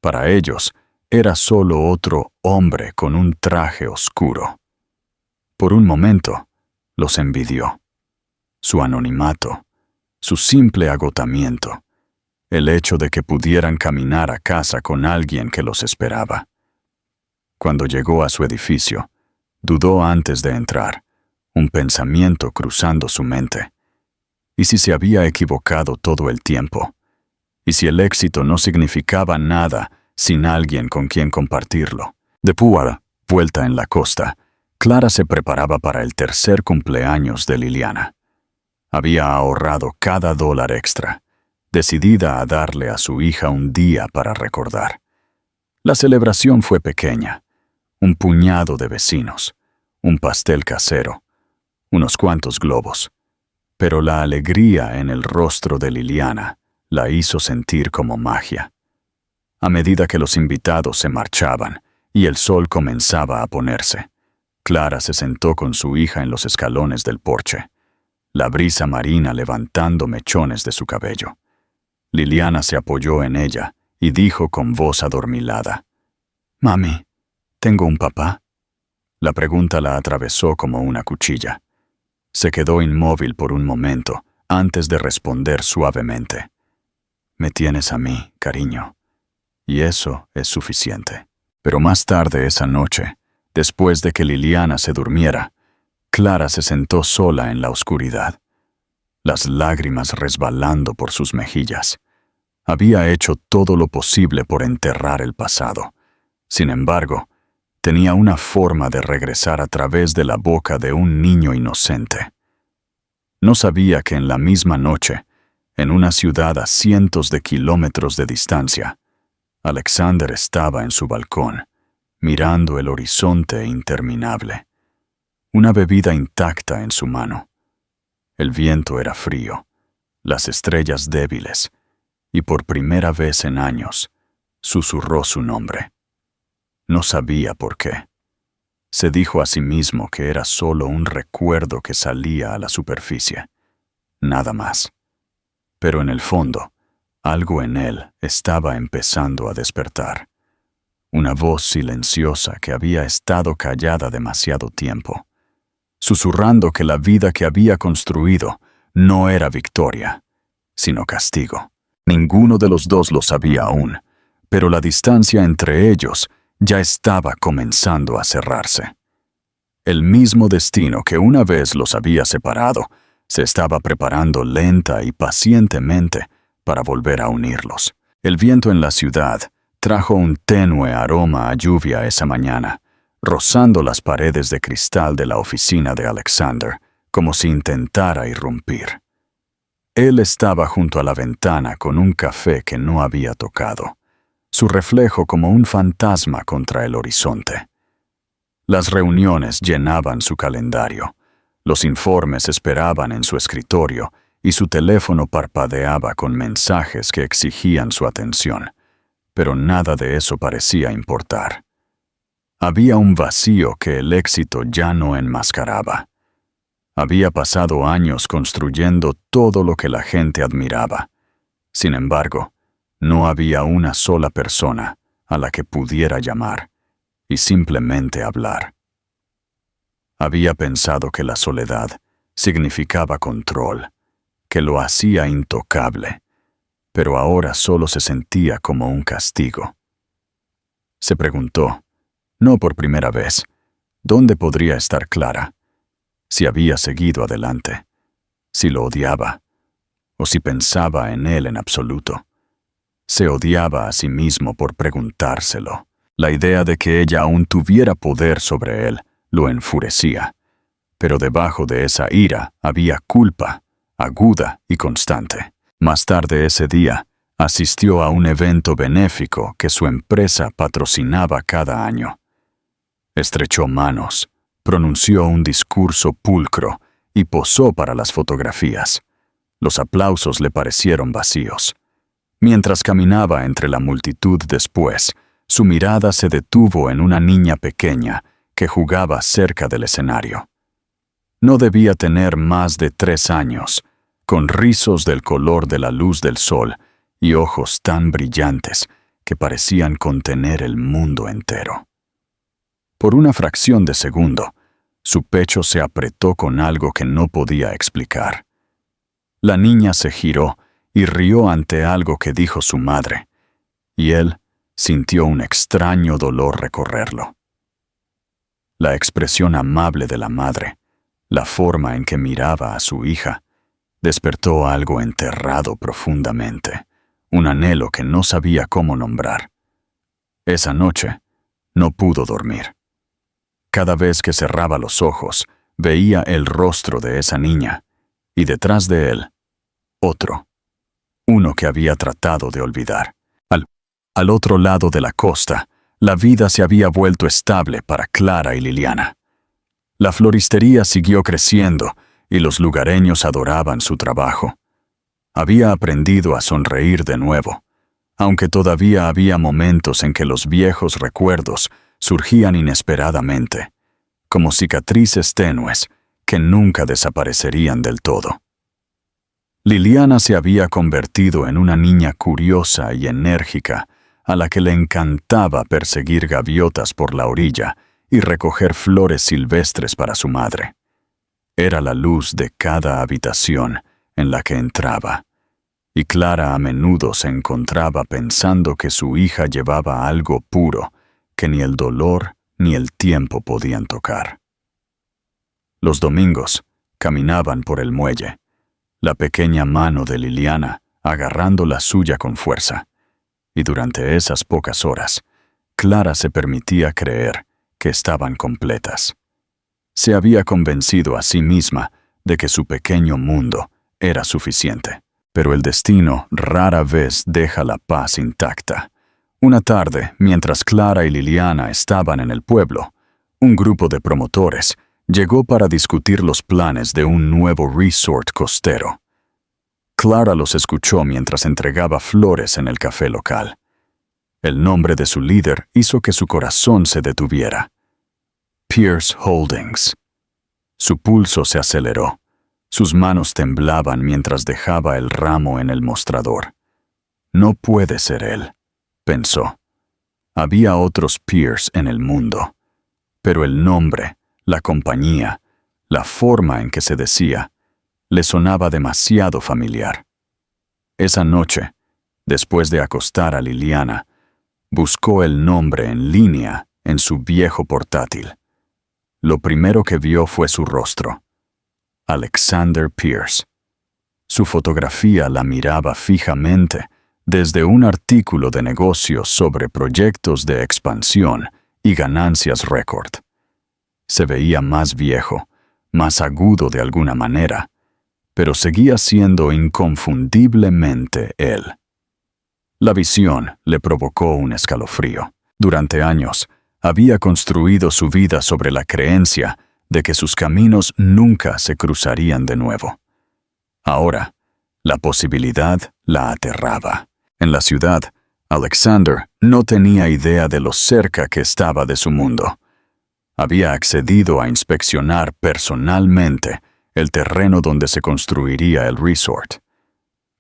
Para ellos, era solo otro hombre con un traje oscuro. Por un momento, los envidió. Su anonimato, su simple agotamiento, el hecho de que pudieran caminar a casa con alguien que los esperaba. Cuando llegó a su edificio, dudó antes de entrar, un pensamiento cruzando su mente. ¿Y si se había equivocado todo el tiempo? ¿Y si el éxito no significaba nada sin alguien con quien compartirlo? De pura vuelta en la costa, Clara se preparaba para el tercer cumpleaños de Liliana. Había ahorrado cada dólar extra, decidida a darle a su hija un día para recordar. La celebración fue pequeña, un puñado de vecinos, un pastel casero, unos cuantos globos, pero la alegría en el rostro de Liliana la hizo sentir como magia. A medida que los invitados se marchaban y el sol comenzaba a ponerse, Clara se sentó con su hija en los escalones del porche, la brisa marina levantando mechones de su cabello. Liliana se apoyó en ella y dijo con voz adormilada: «Mami, ¿tengo un papá?» La pregunta la atravesó como una cuchilla. Se quedó inmóvil por un momento antes de responder suavemente: «Me tienes a mí, cariño, y eso es suficiente». Pero más tarde esa noche, después de que Liliana se durmiera, Clara se sentó sola en la oscuridad, las lágrimas resbalando por sus mejillas. Había hecho todo lo posible por enterrar el pasado. Sin embargo, tenía una forma de regresar a través de la boca de un niño inocente. No sabía que en la misma noche, en una ciudad a cientos de kilómetros de distancia, Alexander estaba en su balcón, mirando el horizonte interminable, una bebida intacta en su mano. El viento era frío, las estrellas débiles, y por primera vez en años, susurró su nombre. No sabía por qué. Se dijo a sí mismo que era solo un recuerdo que salía a la superficie. Nada más. Pero en el fondo, algo en él estaba empezando a despertar. Una voz silenciosa que había estado callada demasiado tiempo, susurrando que la vida que había construido no era victoria, sino castigo. Ninguno de los dos lo sabía aún, pero la distancia entre ellos ya estaba comenzando a cerrarse. El mismo destino que una vez los había separado se estaba preparando lenta y pacientemente para volver a unirlos. El viento en la ciudad trajo un tenue aroma a lluvia esa mañana, rozando las paredes de cristal de la oficina de Alexander, como si intentara irrumpir. Él estaba junto a la ventana con un café que no había tocado, su reflejo como un fantasma contra el horizonte. Las reuniones llenaban su calendario, los informes esperaban en su escritorio y su teléfono parpadeaba con mensajes que exigían su atención, pero nada de eso parecía importar. Había un vacío que el éxito ya no enmascaraba. Había pasado años construyendo todo lo que la gente admiraba. Sin embargo, no había una sola persona a la que pudiera llamar y simplemente hablar. Había pensado que la soledad significaba control, que lo hacía intocable, pero ahora solo se sentía como un castigo. Se preguntó, no por primera vez, ¿dónde podría estar Clara? Si había seguido adelante, si lo odiaba, o si pensaba en él en absoluto. Se odiaba a sí mismo por preguntárselo. La idea de que ella aún tuviera poder sobre él lo enfurecía, pero debajo de esa ira había culpa, aguda y constante. Más tarde ese día, asistió a un evento benéfico que su empresa patrocinaba cada año. Estrechó manos, pronunció un discurso pulcro y posó para las fotografías. Los aplausos le parecieron vacíos. Mientras caminaba entre la multitud después, su mirada se detuvo en una niña pequeña que jugaba cerca del escenario. No debía tener más de 3 años, con rizos del color de la luz del sol y ojos tan brillantes que parecían contener el mundo entero. Por una fracción de segundo, su pecho se apretó con algo que no podía explicar. La niña se giró y rió ante algo que dijo su madre, y él sintió un extraño dolor recorrerlo. La expresión amable de la madre, la forma en que miraba a su hija, despertó algo enterrado profundamente, un anhelo que no sabía cómo nombrar. Esa noche no pudo dormir. Cada vez que cerraba los ojos, veía el rostro de esa niña, y detrás de él, otro, uno que había tratado de olvidar. Al otro lado de la costa, la vida se había vuelto estable para Clara y Liliana. La floristería siguió creciendo y los lugareños adoraban su trabajo. Había aprendido a sonreír de nuevo, aunque todavía había momentos en que los viejos recuerdos surgían inesperadamente, como cicatrices tenues que nunca desaparecerían del todo. Liliana se había convertido en una niña curiosa y enérgica a la que le encantaba perseguir gaviotas por la orilla y recoger flores silvestres para su madre. Era la luz de cada habitación en la que entraba, y Clara a menudo se encontraba pensando que su hija llevaba algo puro que ni el dolor ni el tiempo podían tocar. Los domingos caminaban por el muelle, la pequeña mano de Liliana agarrando la suya con fuerza, y durante esas pocas horas, Clara se permitía creer que estaban completas. Se había convencido a sí misma de que su pequeño mundo era suficiente. Pero el destino rara vez deja la paz intacta. Una tarde, mientras Clara y Liliana estaban en el pueblo, un grupo de promotores llegó para discutir los planes de un nuevo resort costero. Clara los escuchó mientras entregaba flores en el café local. El nombre de su líder hizo que su corazón se detuviera. Pierce Holdings. Su pulso se aceleró. Sus manos temblaban mientras dejaba el ramo en el mostrador. No puede ser él, pensó. Había otros Pierce en el mundo, pero el nombre, la compañía, la forma en que se decía, le sonaba demasiado familiar. Esa noche, después de acostar a Liliana, buscó el nombre en línea en su viejo portátil. Lo primero que vio fue su rostro. Alexander Pierce. Su fotografía la miraba fijamente desde un artículo de negocios sobre proyectos de expansión y ganancias récord. Se veía más viejo, más agudo de alguna manera, pero seguía siendo inconfundiblemente él. La visión le provocó un escalofrío. Durante años, había construido su vida sobre la creencia de que sus caminos nunca se cruzarían de nuevo. Ahora, la posibilidad la aterraba. En la ciudad, Alexander no tenía idea de lo cerca que estaba de su mundo. Había accedido a inspeccionar personalmente el terreno donde se construiría el resort.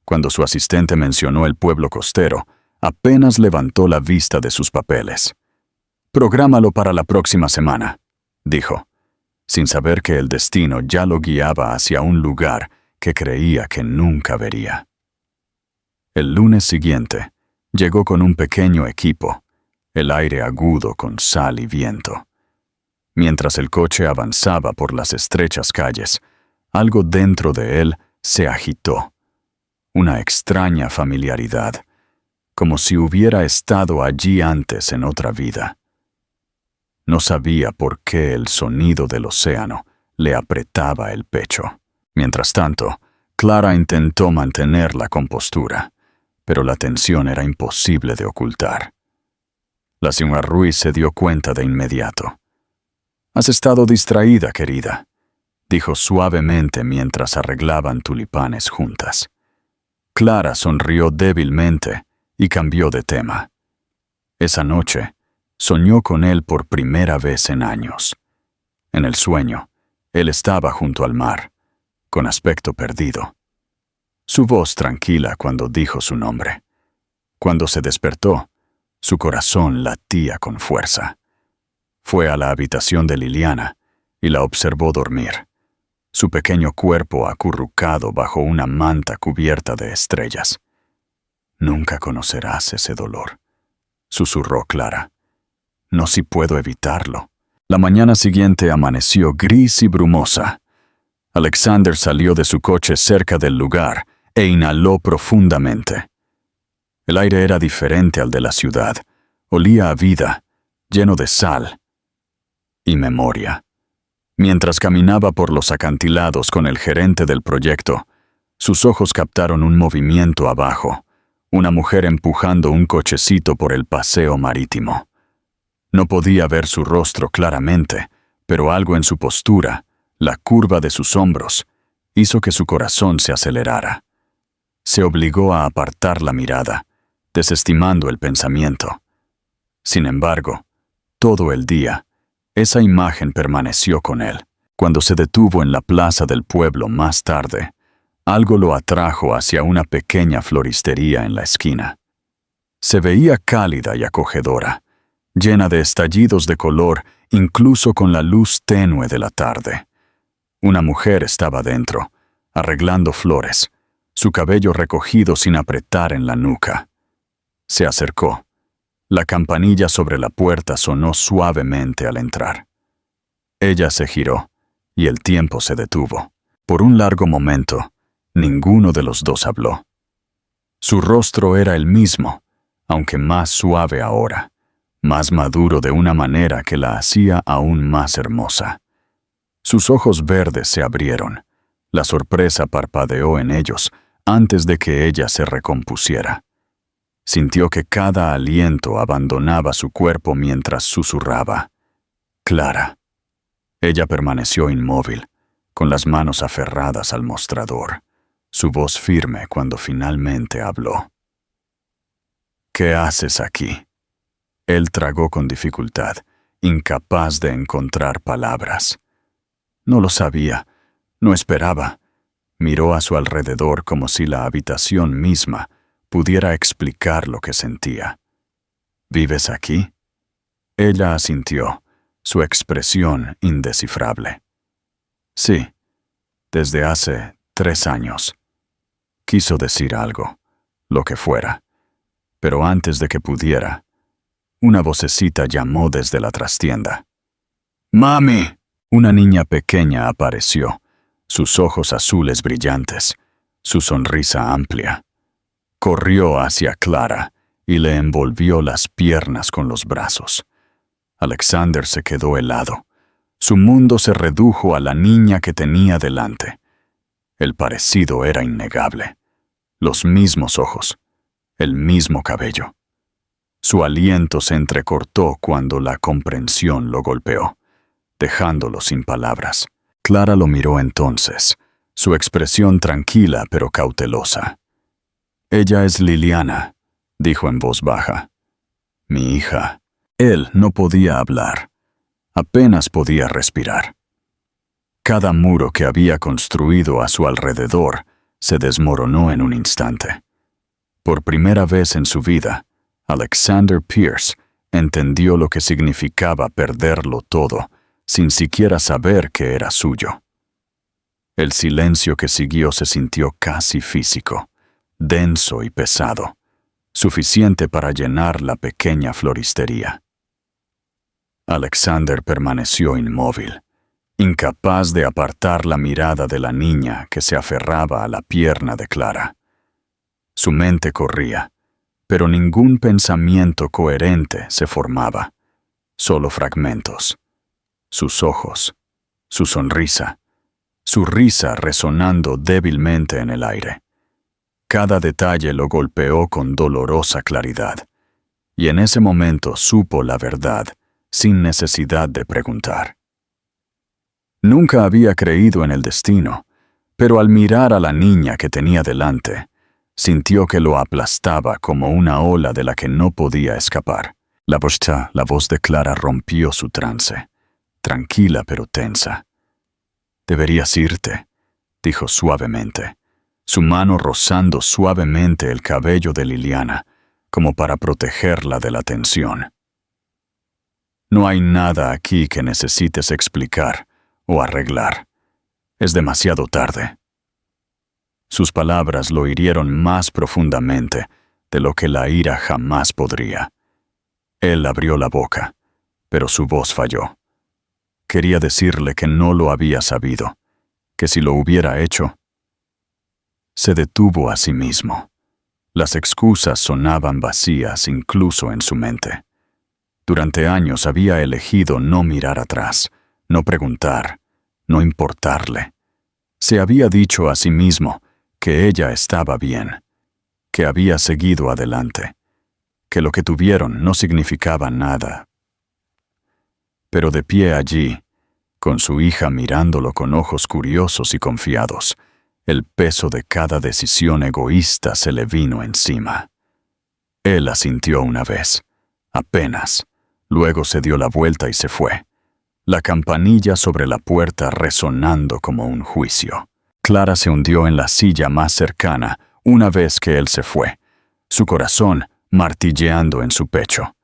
Cuando su asistente mencionó el pueblo costero, apenas levantó la vista de sus papeles. «Prográmalo para la próxima semana», dijo, sin saber que el destino ya lo guiaba hacia un lugar que creía que nunca vería. El lunes siguiente, llegó con un pequeño equipo, el aire agudo con sal y viento. Mientras el coche avanzaba por las estrechas calles, algo dentro de él se agitó. Una extraña familiaridad, como si hubiera estado allí antes en otra vida. No sabía por qué el sonido del océano le apretaba el pecho. Mientras tanto, Clara intentó mantener la compostura, pero la tensión era imposible de ocultar. La señora Ruiz se dio cuenta de inmediato. «Has estado distraída, querida», dijo suavemente mientras arreglaban tulipanes juntas. Clara sonrió débilmente y cambió de tema. Esa noche, soñó con él por primera vez en años. En el sueño, él estaba junto al mar, con aspecto perdido. Su voz tranquila cuando dijo su nombre. Cuando se despertó, su corazón latía con fuerza. Fue a la habitación de Liliana y la observó dormir, su pequeño cuerpo acurrucado bajo una manta cubierta de estrellas. «Nunca conocerás ese dolor», susurró Clara. «No si puedo evitarlo». La mañana siguiente amaneció gris y brumosa. Alexander salió de su coche cerca del lugar e inhaló profundamente. El aire era diferente al de la ciudad. Olía a vida, lleno de sal y memoria. Mientras caminaba por los acantilados con el gerente del proyecto, sus ojos captaron un movimiento abajo, una mujer empujando un cochecito por el paseo marítimo. No podía ver su rostro claramente, pero algo en su postura, la curva de sus hombros, hizo que su corazón se acelerara. Se obligó a apartar la mirada, desestimando el pensamiento. Sin embargo, todo el día, esa imagen permaneció con él. Cuando se detuvo en la plaza del pueblo más tarde, algo lo atrajo hacia una pequeña floristería en la esquina. Se veía cálida y acogedora, llena de estallidos de color incluso con la luz tenue de la tarde. Una mujer estaba dentro, arreglando flores, su cabello recogido sin apretar en la nuca. Se acercó. La campanilla sobre la puerta sonó suavemente al entrar. Ella se giró, y el tiempo se detuvo. Por un largo momento, ninguno de los dos habló. Su rostro era el mismo, aunque más suave ahora, más maduro de una manera que la hacía aún más hermosa. Sus ojos verdes se abrieron, La sorpresa parpadeó en ellos antes de que ella se recompusiera. Sintió que cada aliento abandonaba su cuerpo mientras susurraba: «Clara». Ella permaneció inmóvil, con las manos aferradas al mostrador, su voz firme cuando finalmente habló. «¿Qué haces aquí?». Él tragó con dificultad, incapaz de encontrar palabras. No lo sabía, no esperaba. Miró a su alrededor como si la habitación misma pudiera explicar lo que sentía. «¿Vives aquí?». Ella asintió, su expresión indescifrable. «Sí, desde hace 3 años». Quiso decir algo, lo que fuera, pero antes de que pudiera, una vocecita llamó desde la trastienda. «¡Mami!». Una niña pequeña apareció, sus ojos azules brillantes, su sonrisa amplia. Corrió hacia Clara y le envolvió las piernas con los brazos. Alexander se quedó helado. Su mundo se redujo a la niña que tenía delante. El parecido era innegable. Los mismos ojos, el mismo cabello. Su aliento se entrecortó cuando la comprensión lo golpeó, dejándolo sin palabras. Clara lo miró entonces, su expresión tranquila pero cautelosa. «Ella es Liliana», dijo en voz baja. «Mi hija». Él no podía hablar. Apenas podía respirar. Cada muro que había construido a su alrededor se desmoronó en un instante. Por primera vez en su vida, Alexander Pierce entendió lo que significaba perderlo todo, sin siquiera saber que era suyo. El silencio que siguió se sintió casi físico, denso y pesado, suficiente para llenar la pequeña floristería. Alexander permaneció inmóvil, incapaz de apartar la mirada de la niña que se aferraba a la pierna de Clara. Su mente corría, pero ningún pensamiento coherente se formaba, solo fragmentos. Sus ojos, su sonrisa, su risa resonando débilmente en el aire. Cada detalle lo golpeó con dolorosa claridad, y en ese momento supo la verdad sin necesidad de preguntar. Nunca había creído en el destino, pero al mirar a la niña que tenía delante, sintió que lo aplastaba como una ola de la que no podía escapar. La voz de Clara rompió su trance, tranquila pero tensa. «Deberías irte», dijo suavemente, su mano rozando suavemente el cabello de Liliana, como para protegerla de la tensión. «No hay nada aquí que necesites explicar o arreglar. Es demasiado tarde». Sus palabras lo hirieron más profundamente de lo que la ira jamás podría. Él abrió la boca, pero su voz falló. Quería decirle que no lo había sabido, que si lo hubiera hecho. Se detuvo a sí mismo. Las excusas sonaban vacías incluso en su mente. Durante años había elegido no mirar atrás, no preguntar, no importarle. Se había dicho a sí mismo que ella estaba bien, que había seguido adelante, que lo que tuvieron no significaba nada. Pero de pie allí, con su hija mirándolo con ojos curiosos y confiados, el peso de cada decisión egoísta se le vino encima. Él asintió una vez, apenas, luego se dio la vuelta y se fue, la campanilla sobre la puerta resonando como un juicio. Clara se hundió en la silla más cercana una vez que él se fue, su corazón martilleando en su pecho.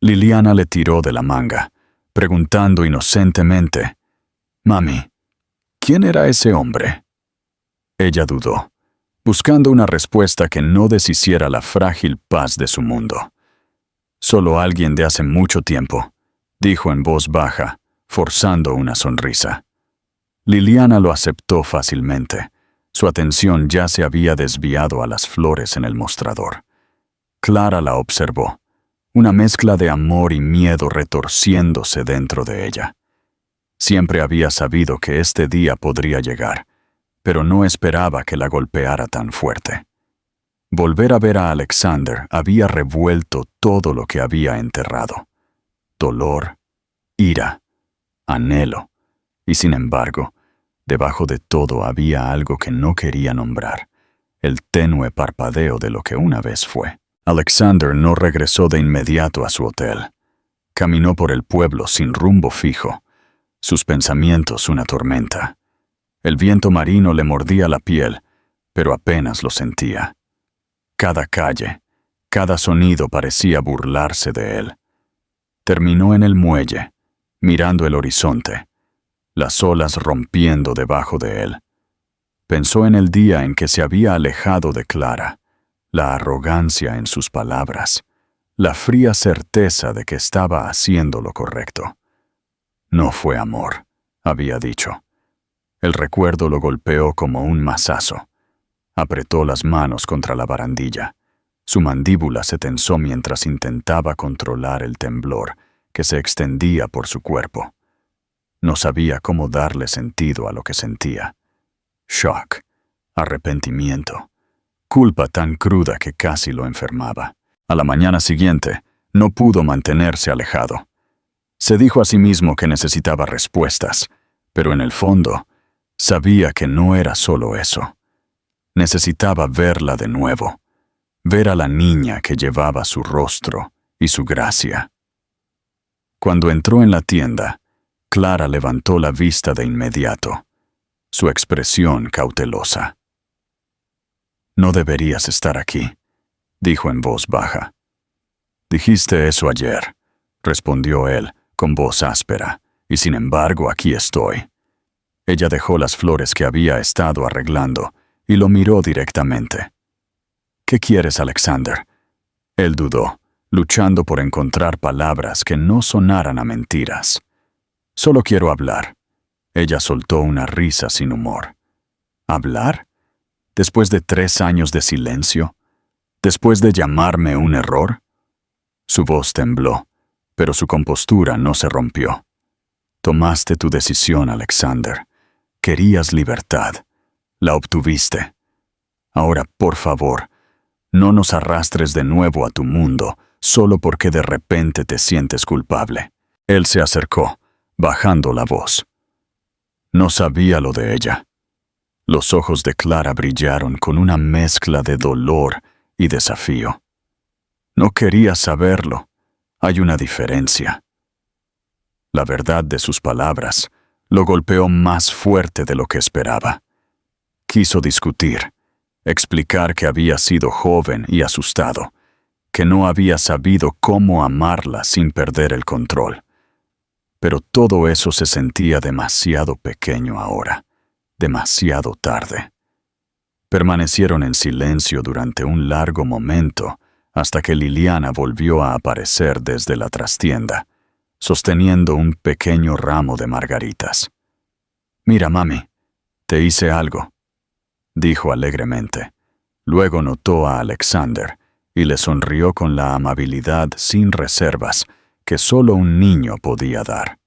Liliana le tiró de la manga, preguntando inocentemente: «Mami, ¿quién era ese hombre?». Ella dudó, buscando una respuesta que no deshiciera la frágil paz de su mundo. «Solo alguien de hace mucho tiempo», dijo en voz baja, forzando una sonrisa. Liliana lo aceptó fácilmente. Su atención ya se había desviado a las flores en el mostrador. Clara la observó, una mezcla de amor y miedo retorciéndose dentro de ella. Siempre había sabido que este día podría llegar, pero no esperaba que la golpeara tan fuerte. Volver a ver a Alexander había revuelto todo lo que había enterrado. Dolor, ira, anhelo, y sin embargo, debajo de todo había algo que no quería nombrar, el tenue parpadeo de lo que una vez fue. Alexander no regresó de inmediato a su hotel. Caminó por el pueblo sin rumbo fijo, sus pensamientos una tormenta. El viento marino le mordía la piel, pero apenas lo sentía. Cada calle, cada sonido parecía burlarse de él. Terminó en el muelle, mirando el horizonte, las olas rompiendo debajo de él. Pensó en el día en que se había alejado de Clara, la arrogancia en sus palabras, la fría certeza de que estaba haciendo lo correcto. No fue amor, había dicho. El recuerdo lo golpeó como un mazazo. Apretó las manos contra la barandilla. Su mandíbula se tensó mientras intentaba controlar el temblor que se extendía por su cuerpo. No sabía cómo darle sentido a lo que sentía. Shock, arrepentimiento, culpa tan cruda que casi lo enfermaba. A la mañana siguiente, no pudo mantenerse alejado. Se dijo a sí mismo que necesitaba respuestas, pero en el fondo, sabía que no era solo eso. Necesitaba verla de nuevo, ver a la niña que llevaba su rostro y su gracia. Cuando entró en la tienda, Clara levantó la vista de inmediato, su expresión cautelosa. «No deberías estar aquí», dijo en voz baja. «Dijiste eso ayer», respondió él con voz áspera, «y sin embargo aquí estoy». Ella dejó las flores que había estado arreglando y lo miró directamente. «¿Qué quieres, Alexander?». Él dudó, luchando por encontrar palabras que no sonaran a mentiras. «Solo quiero hablar». Ella soltó una risa sin humor. ¿Hablar? ¿Después de 3 años de silencio? ¿Después de llamarme un error? Su voz tembló, pero su compostura no se rompió. «Tomaste tu decisión, Alexander. Querías libertad. La obtuviste. Ahora, por favor, no nos arrastres de nuevo a tu mundo solo porque de repente te sientes culpable». Él se acercó, bajando la voz. No sabía lo de ella. Los ojos de Clara brillaron con una mezcla de dolor y desafío. «No quería saberlo. Hay una diferencia». La verdad de sus palabras lo golpeó más fuerte de lo que esperaba. Quiso discutir, explicar que había sido joven y asustado, que no había sabido cómo amarla sin perder el control. Pero todo eso se sentía demasiado pequeño ahora, demasiado tarde. Permanecieron en silencio durante un largo momento hasta que Liliana volvió a aparecer desde la trastienda, sosteniendo un pequeño ramo de margaritas. «Mira, mami, te hice algo», dijo alegremente. Luego notó a Alexander y le sonrió con la amabilidad sin reservas que solo un niño podía dar.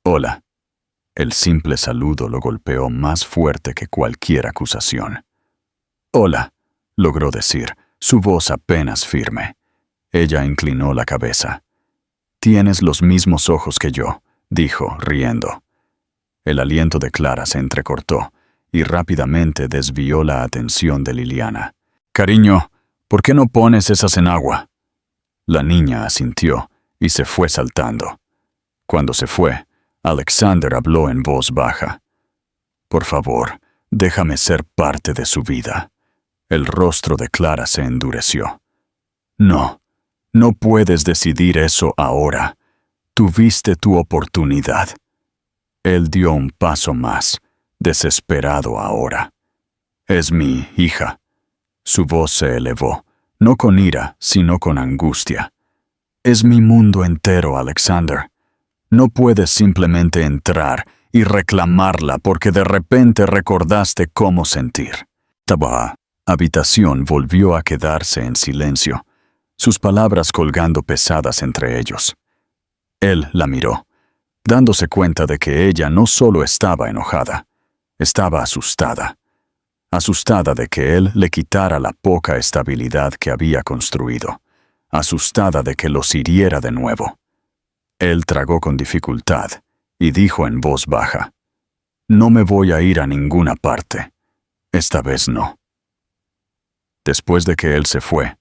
«Hola». El simple saludo lo golpeó más fuerte que cualquier acusación. «Hola», logró decir, su voz apenas firme. Ella inclinó la cabeza. «Tienes los mismos ojos que yo», dijo, riendo. El aliento de Clara se entrecortó y rápidamente desvió la atención de Liliana. «Cariño, ¿por qué no pones esas en agua?». La niña asintió y se fue saltando. Cuando se fue, Alexander habló en voz baja. «Por favor, déjame ser parte de su vida». El rostro de Clara se endureció. «No, no puedes decidir eso ahora. Tuviste tu oportunidad». Él dio un paso más, desesperado ahora. «Es mi hija». Su voz se elevó, no con ira, sino con angustia. «Es mi mundo entero, Alexander. No puedes simplemente entrar y reclamarla porque de repente recordaste cómo sentir». La habitación volvió a quedarse en silencio, sus palabras colgando pesadas entre ellos. Él la miró, dándose cuenta de que ella no solo estaba enojada, Estaba asustada. Asustada de que él le quitara la poca estabilidad que había construido. Asustada de que los hiriera de nuevo. Él tragó con dificultad y dijo en voz baja: «No me voy a ir a ninguna parte. Esta vez no». Después de que él se fue,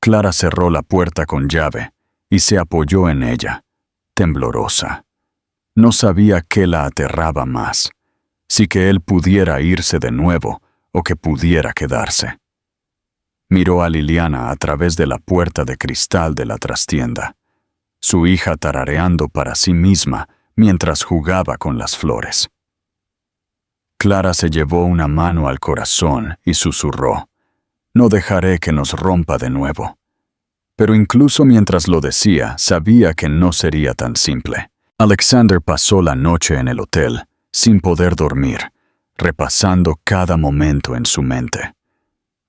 Clara cerró la puerta con llave y se apoyó en ella, temblorosa. No sabía qué la aterraba más, si que él pudiera irse de nuevo o que pudiera quedarse. Miró a Liliana a través de la puerta de cristal de la trastienda, su hija tarareando para sí misma mientras jugaba con las flores. Clara se llevó una mano al corazón y susurró: «No dejaré que nos rompa de nuevo». Pero incluso mientras lo decía, sabía que no sería tan simple. Alexander pasó la noche en el hotel, sin poder dormir, repasando cada momento en su mente.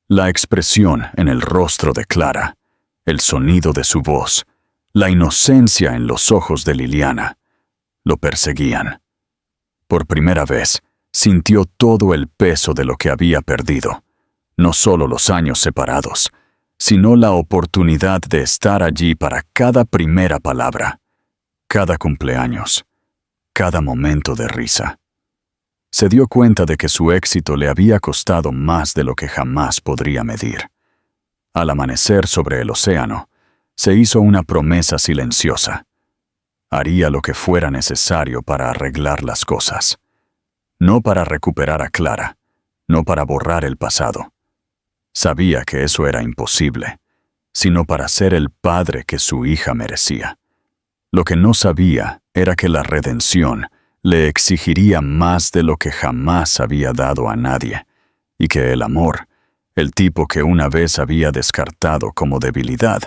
La expresión en el rostro de Clara, el sonido de su voz, la inocencia en los ojos de Liliana, lo perseguían. Por primera vez, sintió todo el peso de lo que había perdido, no solo los años separados, sino la oportunidad de estar allí para cada primera palabra, cada cumpleaños, cada momento de risa. Se dio cuenta de que su éxito le había costado más de lo que jamás podría medir. Al amanecer sobre el océano, se hizo una promesa silenciosa. Haría lo que fuera necesario para arreglar las cosas. No para recuperar a Clara, no para borrar el pasado. Sabía que eso era imposible, sino para ser el padre que su hija merecía. Lo que no sabía era que la redención le exigiría más de lo que jamás había dado a nadie, y que el amor, el tipo que una vez había descartado como debilidad,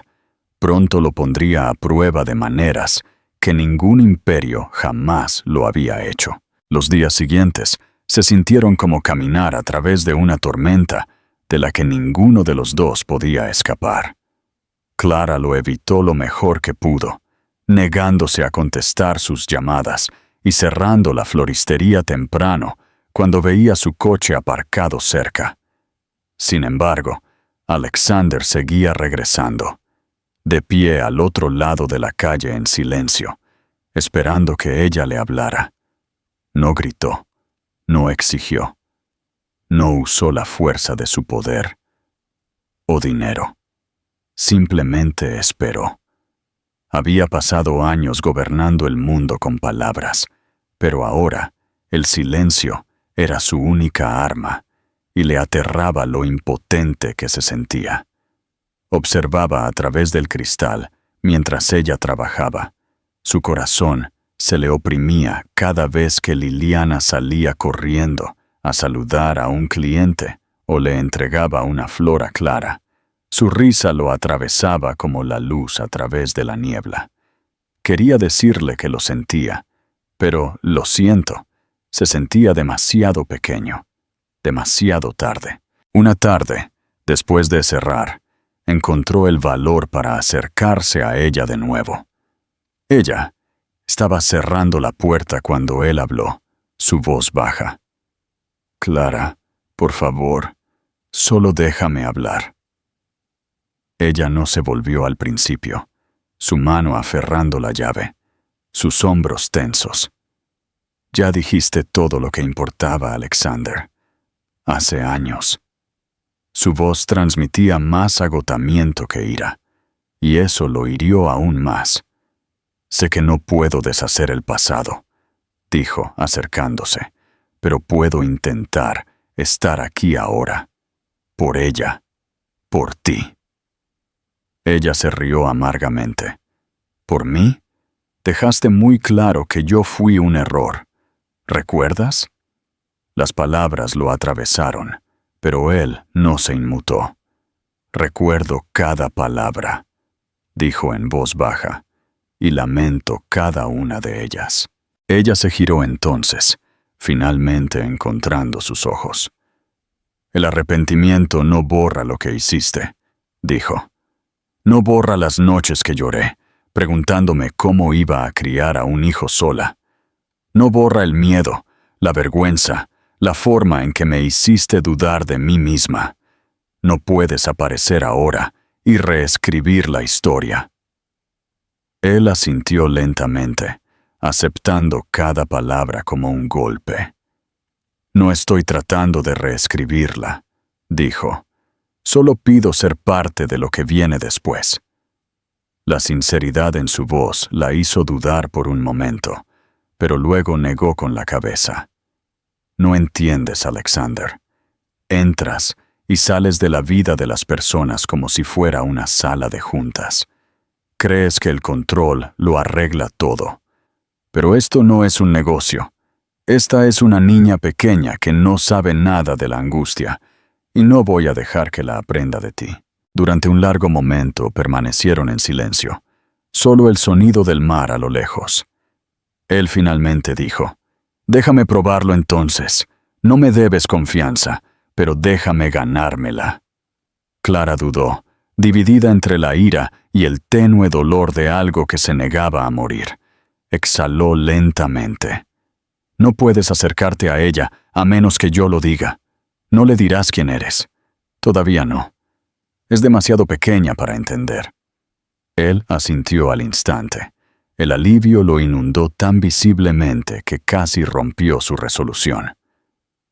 pronto lo pondría a prueba de maneras que ningún imperio jamás lo había hecho. Los días siguientes se sintieron como caminar a través de una tormenta de la que ninguno de los dos podía escapar. Clara lo evitó lo mejor que pudo, negándose a contestar sus llamadas y cerrando la floristería temprano cuando veía su coche aparcado cerca. Sin embargo, Alexander seguía regresando, de pie al otro lado de la calle en silencio, esperando que ella le hablara. No gritó, no exigió, no usó la fuerza de su poder o dinero. Simplemente esperó. Había pasado años gobernando el mundo con palabras, pero ahora el silencio era su única arma y le aterraba lo impotente que se sentía. Observaba a través del cristal mientras ella trabajaba. Su corazón se le oprimía cada vez que Liliana salía corriendo a saludar a un cliente o le entregaba una flor a Clara. Su risa lo atravesaba como la luz a través de la niebla. Quería decirle que lo sentía, pero lo siento, se sentía demasiado pequeño, demasiado tarde. Una tarde, después de cerrar, encontró el valor para acercarse a ella de nuevo. Ella estaba cerrando la puerta cuando él habló, su voz baja. «Clara, por favor, solo déjame hablar». Ella no se volvió al principio, su mano aferrando la llave, sus hombros tensos. «Ya dijiste todo lo que importaba, Alexander. Hace años». Su voz transmitía más agotamiento que ira, y eso lo hirió aún más. «Sé que no puedo deshacer el pasado», dijo, acercándose, «pero puedo intentar estar aquí ahora. Por ella, por ti». Ella se rió amargamente. «¿Por mí? Dejaste muy claro que yo fui un error. ¿Recuerdas?» Las palabras lo atravesaron, pero él no se inmutó. «Recuerdo cada palabra», dijo en voz baja, «y lamento cada una de ellas». Ella se giró entonces, finalmente encontrando sus ojos. «El arrepentimiento no borra lo que hiciste», dijo. «No borra las noches que lloré, preguntándome cómo iba a criar a un hijo sola. No borra el miedo, la vergüenza, la forma en que me hiciste dudar de mí misma. No puedes aparecer ahora y reescribir la historia. Él asintió lentamente, aceptando cada palabra como un golpe. No estoy tratando de reescribirla, dijo. Solo pido ser parte de lo que viene después. La sinceridad en su voz la hizo dudar por un momento, pero luego negó con la cabeza. No entiendes, Alexander. Entras y sales de la vida de las personas como si fuera una sala de juntas. Crees que el control lo arregla todo. Pero esto no es un negocio. Esta es una niña pequeña que no sabe nada de la angustia, y no voy a dejar que la aprenda de ti. Durante un largo momento permanecieron en silencio, solo el sonido del mar a lo lejos. Él finalmente dijo, «Déjame probarlo entonces. No me debes confianza, pero déjame ganármela». Clara dudó, dividida entre la ira y el tenue dolor de algo que se negaba a morir. Exhaló lentamente. «No puedes acercarte a ella a menos que yo lo diga. No le dirás quién eres. Todavía no. Es demasiado pequeña para entender». Él asintió al instante. El alivio lo inundó tan visiblemente que casi rompió su resolución.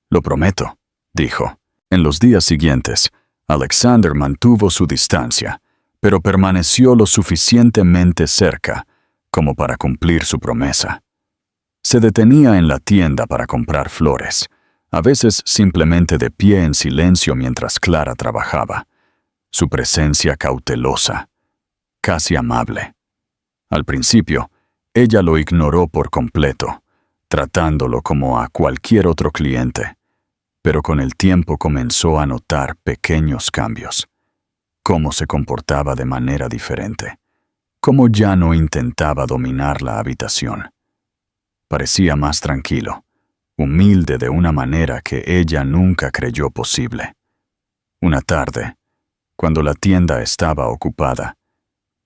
«Lo prometo», dijo. En los días siguientes, Alexander mantuvo su distancia, pero permaneció lo suficientemente cerca como para cumplir su promesa. Se detenía en la tienda para comprar flores, a veces simplemente de pie en silencio mientras Clara trabajaba. Su presencia cautelosa, casi amable. Al principio, ella lo ignoró por completo, tratándolo como a cualquier otro cliente, pero con el tiempo comenzó a notar pequeños cambios. Cómo se comportaba de manera diferente, cómo ya no intentaba dominar la habitación. Parecía más tranquilo, humilde de una manera que ella nunca creyó posible. Una tarde, cuando la tienda estaba ocupada,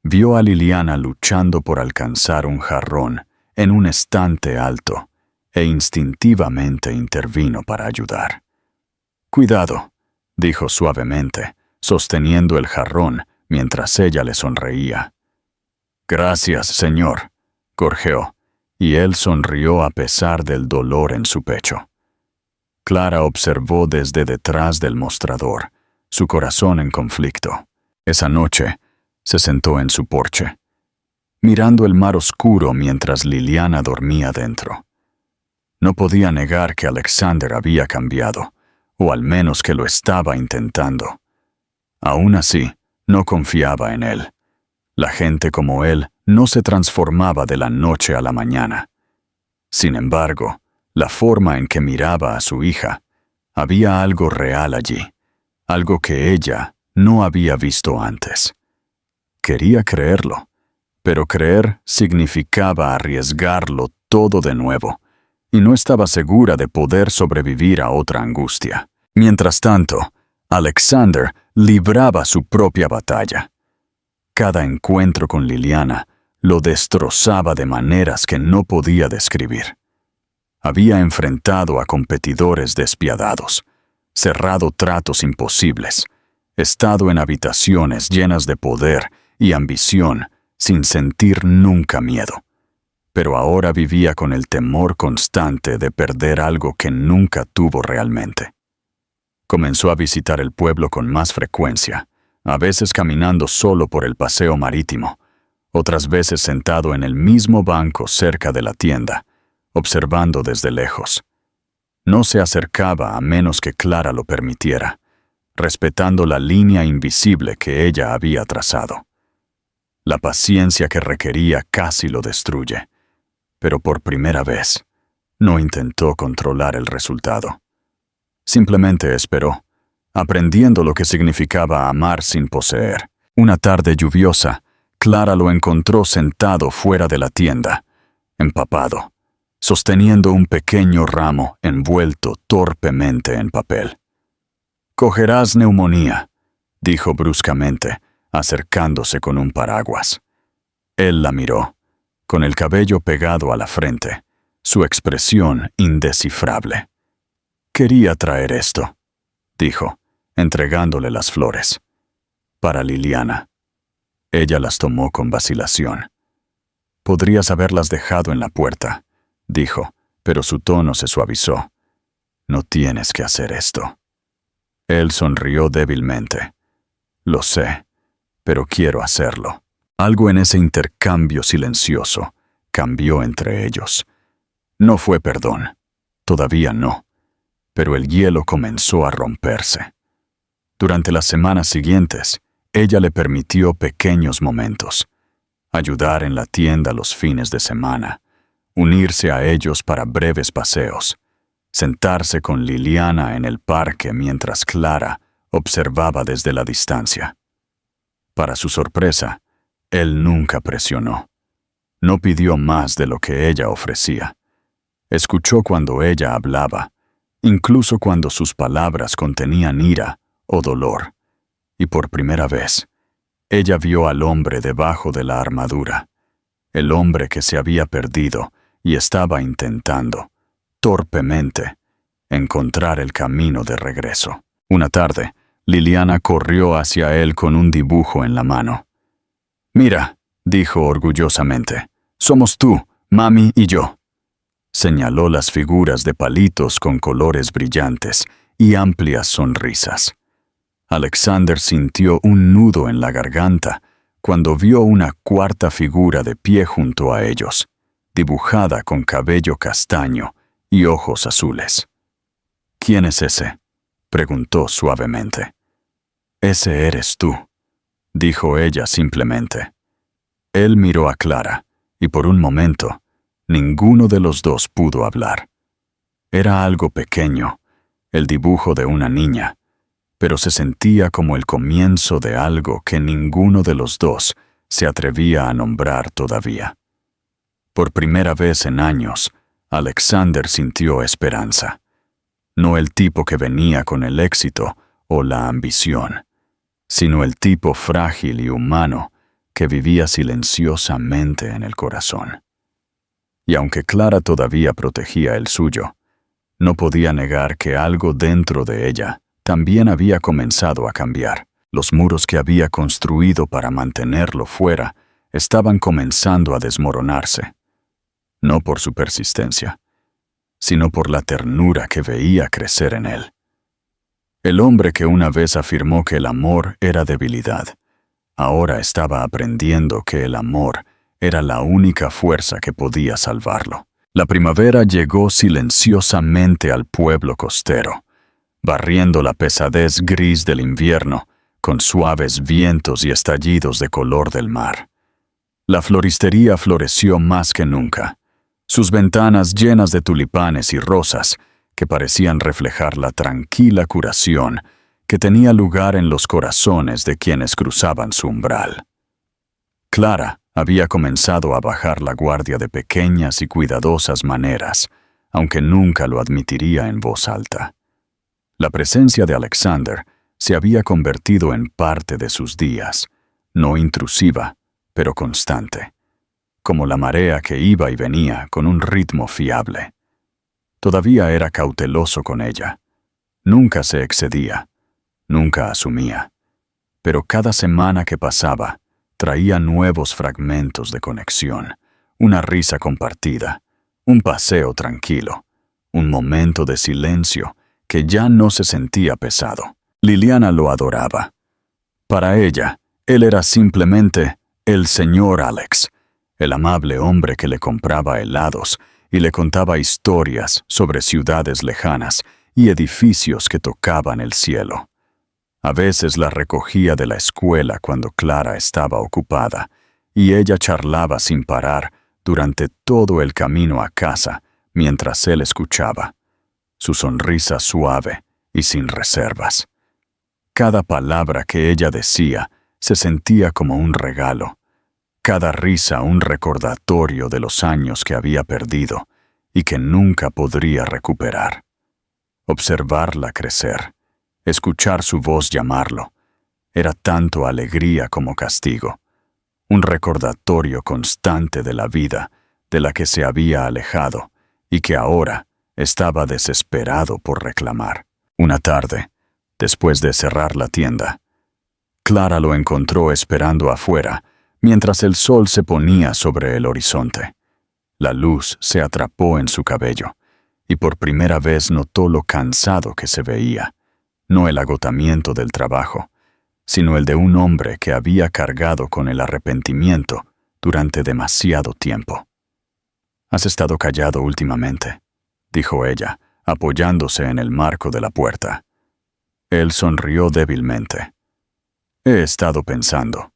vio a Liliana luchando por alcanzar un jarrón en un estante alto e instintivamente intervino para ayudar. «Cuidado», dijo suavemente, sosteniendo el jarrón mientras ella le sonreía. «Gracias, señor», gorjeó, y él sonrió a pesar del dolor en su pecho. Clara observó desde detrás del mostrador, su corazón en conflicto. Esa noche, se sentó en su porche, mirando el mar oscuro mientras Liliana dormía dentro. No podía negar que Alexander había cambiado, o al menos que lo estaba intentando. Aún así, no confiaba en él. La gente como él no se transformaba de la noche a la mañana. Sin embargo, la forma en que miraba a su hija, había algo real allí, algo que ella no había visto antes. Quería creerlo, pero creer significaba arriesgarlo todo de nuevo, y no estaba segura de poder sobrevivir a otra angustia. Mientras tanto, Alexander libraba su propia batalla. Cada encuentro con Liliana lo destrozaba de maneras que no podía describir. Había enfrentado a competidores despiadados, cerrado tratos imposibles, estado en habitaciones llenas de poder y ambición sin sentir nunca miedo. Pero ahora vivía con el temor constante de perder algo que nunca tuvo realmente. Comenzó a visitar el pueblo con más frecuencia, a veces caminando solo por el paseo marítimo, otras veces sentado en el mismo banco cerca de la tienda, observando desde lejos. No se acercaba a menos que Clara lo permitiera, respetando la línea invisible que ella había trazado. La paciencia que requería casi lo destruye, pero por primera vez no intentó controlar el resultado. Simplemente esperó, aprendiendo lo que significaba amar sin poseer. Una tarde lluviosa, Clara lo encontró sentado fuera de la tienda, empapado, sosteniendo un pequeño ramo envuelto torpemente en papel. «Cogerás neumonía», dijo bruscamente, acercándose con un paraguas. Él la miró, con el cabello pegado a la frente, su expresión indescifrable. Quería traer esto, dijo, entregándole las flores. Para Liliana. Ella las tomó con vacilación. Podrías haberlas dejado en la puerta, dijo, pero su tono se suavizó. No tienes que hacer esto. Él sonrió débilmente. Lo sé, pero quiero hacerlo. Algo en ese intercambio silencioso cambió entre ellos. No fue perdón, todavía no, pero el hielo comenzó a romperse. Durante las semanas siguientes, ella le permitió pequeños momentos. Ayudar en la tienda los fines de semana, unirse a ellos para breves paseos, sentarse con Liliana en el parque mientras Clara observaba desde la distancia. Para su sorpresa, él nunca presionó. No pidió más de lo que ella ofrecía. Escuchó cuando ella hablaba, incluso cuando sus palabras contenían ira o dolor. Y por primera vez, ella vio al hombre debajo de la armadura, el hombre que se había perdido y estaba intentando, torpemente, encontrar el camino de regreso. Una tarde, Liliana corrió hacia él con un dibujo en la mano. «Mira», dijo orgullosamente, «somos tú, mami y yo». Señaló las figuras de palitos con colores brillantes y amplias sonrisas. Alexander sintió un nudo en la garganta cuando vio una cuarta figura de pie junto a ellos, dibujada con cabello castaño y ojos azules. «¿Quién es ese?», preguntó suavemente. «Ese eres tú», dijo ella simplemente. Él miró a Clara, y por un momento, ninguno de los dos pudo hablar. Era algo pequeño, el dibujo de una niña, pero se sentía como el comienzo de algo que ninguno de los dos se atrevía a nombrar todavía. Por primera vez en años, Alexander sintió esperanza. No el tipo que venía con el éxito o la ambición, sino el tipo frágil y humano que vivía silenciosamente en el corazón. Y aunque Clara todavía protegía el suyo, no podía negar que algo dentro de ella también había comenzado a cambiar. Los muros que había construido para mantenerlo fuera estaban comenzando a desmoronarse. No por su persistencia, sino por la ternura que veía crecer en él. El hombre que una vez afirmó que el amor era debilidad, ahora estaba aprendiendo que el amor era la única fuerza que podía salvarlo. La primavera llegó silenciosamente al pueblo costero, barriendo la pesadez gris del invierno con suaves vientos y estallidos de color del mar. La floristería floreció más que nunca, sus ventanas llenas de tulipanes y rosas que parecían reflejar la tranquila curación que tenía lugar en los corazones de quienes cruzaban su umbral. Clara había comenzado a bajar la guardia de pequeñas y cuidadosas maneras, aunque nunca lo admitiría en voz alta. La presencia de Alexander se había convertido en parte de sus días, no intrusiva, pero constante, como la marea que iba y venía con un ritmo fiable. Todavía era cauteloso con ella. Nunca se excedía, nunca asumía, pero cada semana que pasaba traía nuevos fragmentos de conexión, una risa compartida, un paseo tranquilo, un momento de silencio que ya no se sentía pesado. Liliana lo adoraba. Para ella, él era simplemente el señor Alex, el amable hombre que le compraba helados y le contaba historias sobre ciudades lejanas y edificios que tocaban el cielo. A veces la recogía de la escuela cuando Clara estaba ocupada, y ella charlaba sin parar durante todo el camino a casa mientras él escuchaba, su sonrisa suave y sin reservas. Cada palabra que ella decía se sentía como un regalo, cada risa un recordatorio de los años que había perdido y que nunca podría recuperar. Observarla crecer, escuchar su voz llamarlo, era tanto alegría como castigo, un recordatorio constante de la vida de la que se había alejado y que ahora Estaba desesperado por reclamar. Una tarde, después de cerrar la tienda, Clara lo encontró esperando afuera, mientras el sol se ponía sobre el horizonte. La luz se atrapó en su cabello, y por primera vez notó lo cansado que se veía, no el agotamiento del trabajo, sino el de un hombre que había cargado con el arrepentimiento durante demasiado tiempo. «¿Has estado callado últimamente?», dijo ella, apoyándose en el marco de la puerta. Él sonrió débilmente. «He estado pensando».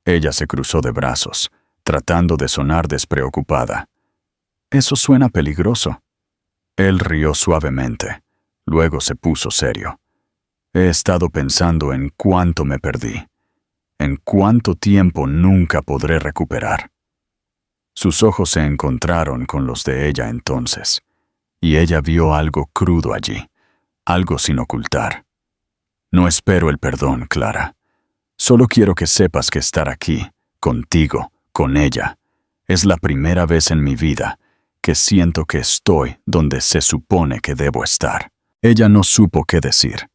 Ella se cruzó de brazos, tratando de sonar despreocupada. «Eso suena peligroso». Él rió suavemente, luego se puso serio. «He estado pensando en cuánto me perdí, en cuánto tiempo nunca podré recuperar». Sus ojos se encontraron con los de ella entonces, y ella vio algo crudo allí, algo sin ocultar. «No espero el perdón, Clara. Solo quiero que sepas que estar aquí, contigo, con ella, es la primera vez en mi vida que siento que estoy donde se supone que debo estar». Ella no supo qué decir.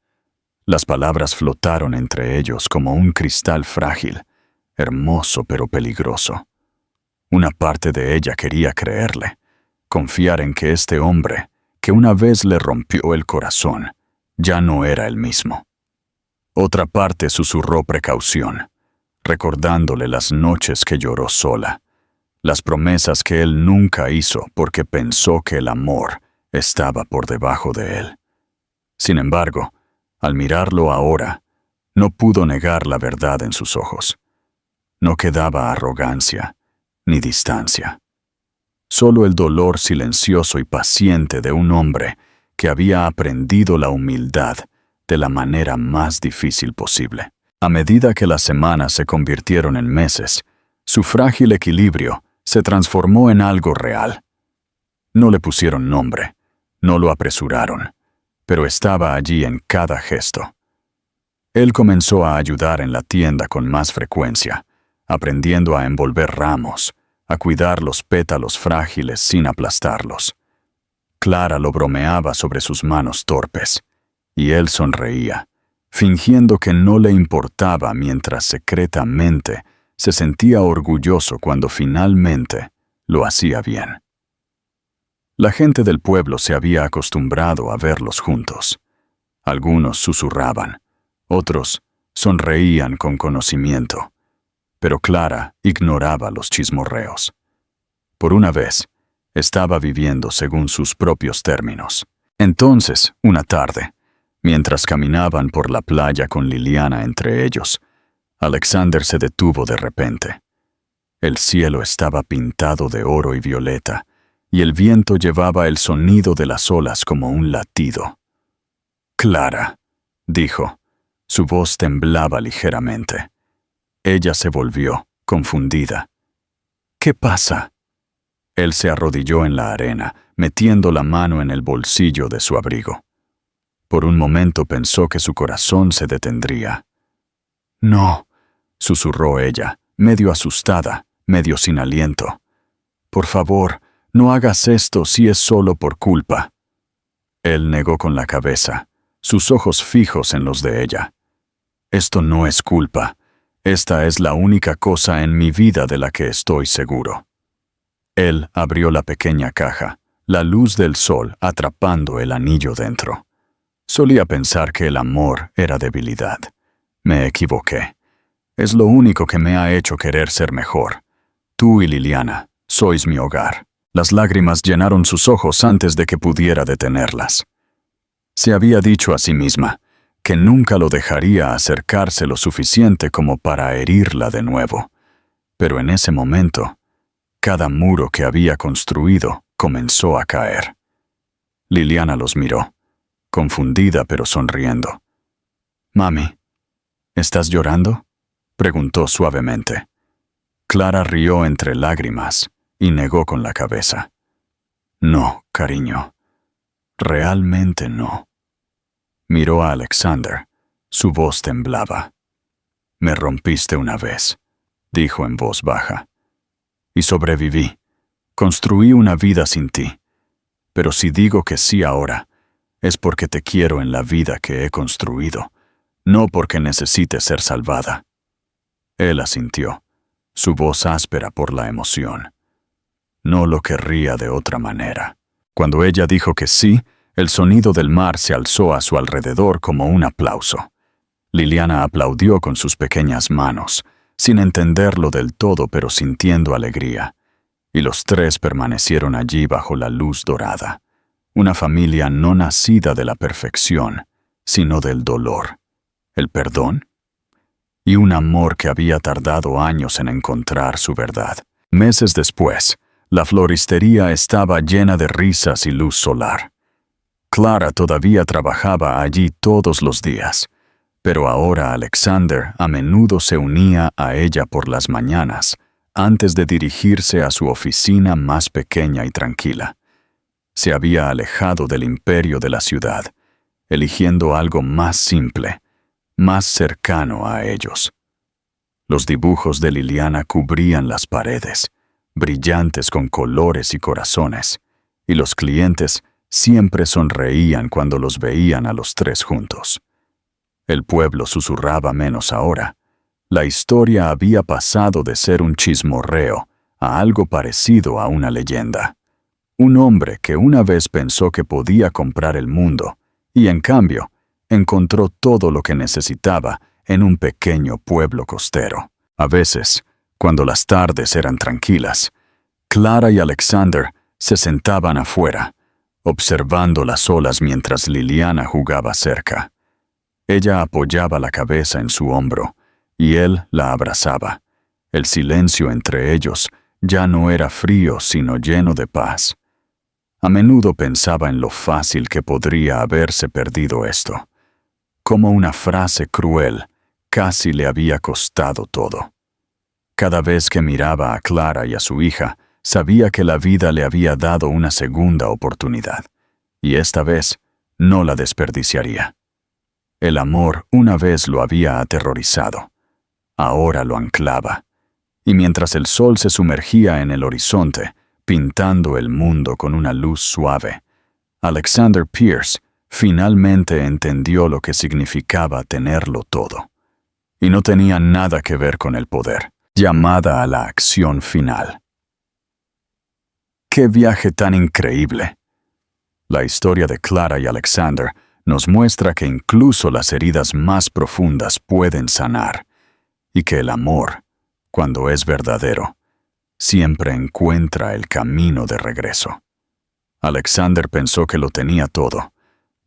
Las palabras flotaron entre ellos como un cristal frágil, hermoso pero peligroso. Una parte de ella quería creerle, confiar en que este hombre, que una vez le rompió el corazón, ya no era el mismo. Otra parte susurró precaución, recordándole las noches que lloró sola, las promesas que él nunca hizo porque pensó que el amor estaba por debajo de él. Sin embargo, al mirarlo ahora, no pudo negar la verdad en sus ojos. No quedaba arrogancia ni distancia. Solo el dolor silencioso y paciente de un hombre que había aprendido la humildad de la manera más difícil posible. A medida que las semanas se convirtieron en meses, su frágil equilibrio se transformó en algo real. No le pusieron nombre, no lo apresuraron, pero estaba allí en cada gesto. Él comenzó a ayudar en la tienda con más frecuencia, aprendiendo a envolver ramos, a cuidar los pétalos frágiles sin aplastarlos. Clara lo bromeaba sobre sus manos torpes, y él sonreía, fingiendo que no le importaba mientras secretamente se sentía orgulloso cuando finalmente lo hacía bien. La gente del pueblo se había acostumbrado a verlos juntos. Algunos susurraban, otros sonreían con conocimiento, pero Clara ignoraba los chismorreos. Por una vez, estaba viviendo según sus propios términos. Entonces, una tarde, mientras caminaban por la playa con Liliana entre ellos, Alexander se detuvo de repente. El cielo estaba pintado de oro y violeta, y el viento llevaba el sonido de las olas como un latido. «Clara», dijo. Su voz temblaba ligeramente. Ella se volvió, confundida. «¿Qué pasa?». Él se arrodilló en la arena, metiendo la mano en el bolsillo de su abrigo. Por un momento pensó que su corazón se detendría. «No», susurró ella, medio asustada, medio sin aliento. «Por favor, no hagas esto si es solo por culpa». Él negó con la cabeza, sus ojos fijos en los de ella. «Esto no es culpa. Esta es la única cosa en mi vida de la que estoy seguro». Él abrió la pequeña caja, la luz del sol atrapando el anillo dentro. Solía pensar que el amor era debilidad. Me equivoqué. Es lo único que me ha hecho querer ser mejor. Tú y Liliana, sois mi hogar. Las lágrimas llenaron sus ojos antes de que pudiera detenerlas. Se había dicho a sí misma que nunca lo dejaría acercarse lo suficiente como para herirla de nuevo. Pero en ese momento, cada muro que había construido comenzó a caer. Liliana los miró, confundida pero sonriendo. «Mami, ¿estás llorando?», preguntó suavemente. Clara rió entre lágrimas y negó con la cabeza. «No, cariño, realmente no». Miró a Alexander. Su voz temblaba. «Me rompiste una vez», dijo en voz baja. «Y sobreviví. Construí una vida sin ti. pero si digo que sí ahora, es porque te quiero en la vida que he construido, no porque necesite ser salvada. Él asintió, su voz áspera por la emoción. No lo querría de otra manera. Cuando ella dijo que sí, el sonido del mar se alzó a su alrededor como un aplauso. Liliana aplaudió con sus pequeñas manos, sin entenderlo del todo pero sintiendo alegría, y los tres permanecieron allí bajo la luz dorada, una familia no nacida de la perfección, sino del dolor, el perdón y un amor que había tardado años en encontrar su verdad. Meses después, la floristería estaba llena de risas y luz solar. Clara todavía trabajaba allí todos los días, pero ahora Alexander a menudo se unía a ella por las mañanas, antes de dirigirse a su oficina más pequeña y tranquila. Se había alejado del imperio de la ciudad, eligiendo algo más simple, más cercano a ellos. Los dibujos de Liliana cubrían las paredes, brillantes con colores y corazones, y los clientes siempre sonreían cuando los veían a los tres juntos. El pueblo susurraba menos ahora. La historia había pasado de ser un chismorreo a algo parecido a una leyenda. Un hombre que una vez pensó que podía comprar el mundo y, en cambio, encontró todo lo que necesitaba en un pequeño pueblo costero. A veces, cuando las tardes eran tranquilas, Clara y Alexander se sentaban afuera, observando las olas mientras Liliana jugaba cerca. Ella apoyaba la cabeza en su hombro y él la abrazaba. El silencio entre ellos ya no era frío, sino lleno de paz. A menudo pensaba en lo fácil que podría haberse perdido esto. Como una frase cruel casi le había costado todo. Cada vez que miraba a Clara y a su hija, sabía que la vida le había dado una segunda oportunidad, y esta vez no la desperdiciaría. El amor una vez lo había aterrorizado, ahora lo anclaba, y mientras el sol se sumergía en el horizonte, pintando el mundo con una luz suave, Alexander Pierce finalmente entendió lo que significaba tenerlo todo. Y no tenía nada que ver con el poder, llamada a la acción final. ¡Qué viaje tan increíble! La historia de Clara y Alexander nos muestra que incluso las heridas más profundas pueden sanar, y que el amor, cuando es verdadero, siempre encuentra el camino de regreso. Alexander pensó que lo tenía todo,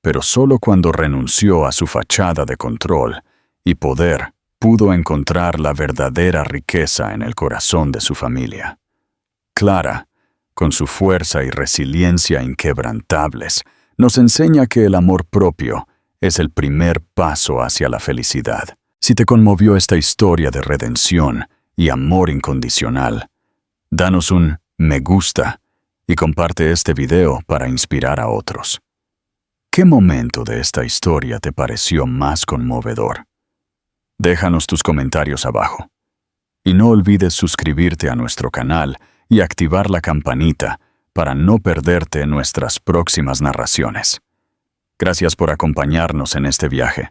pero solo cuando renunció a su fachada de control y poder pudo encontrar la verdadera riqueza en el corazón de su familia. Clara, con su fuerza y resiliencia inquebrantables, nos enseña que el amor propio es el primer paso hacia la felicidad. Si te conmovió esta historia de redención y amor incondicional, danos un me gusta y comparte este video para inspirar a otros. ¿Qué momento de esta historia te pareció más conmovedor? Déjanos tus comentarios abajo. Y no olvides suscribirte a nuestro canal y activar la campanita para no perderte nuestras próximas narraciones. Gracias por acompañarnos en este viaje.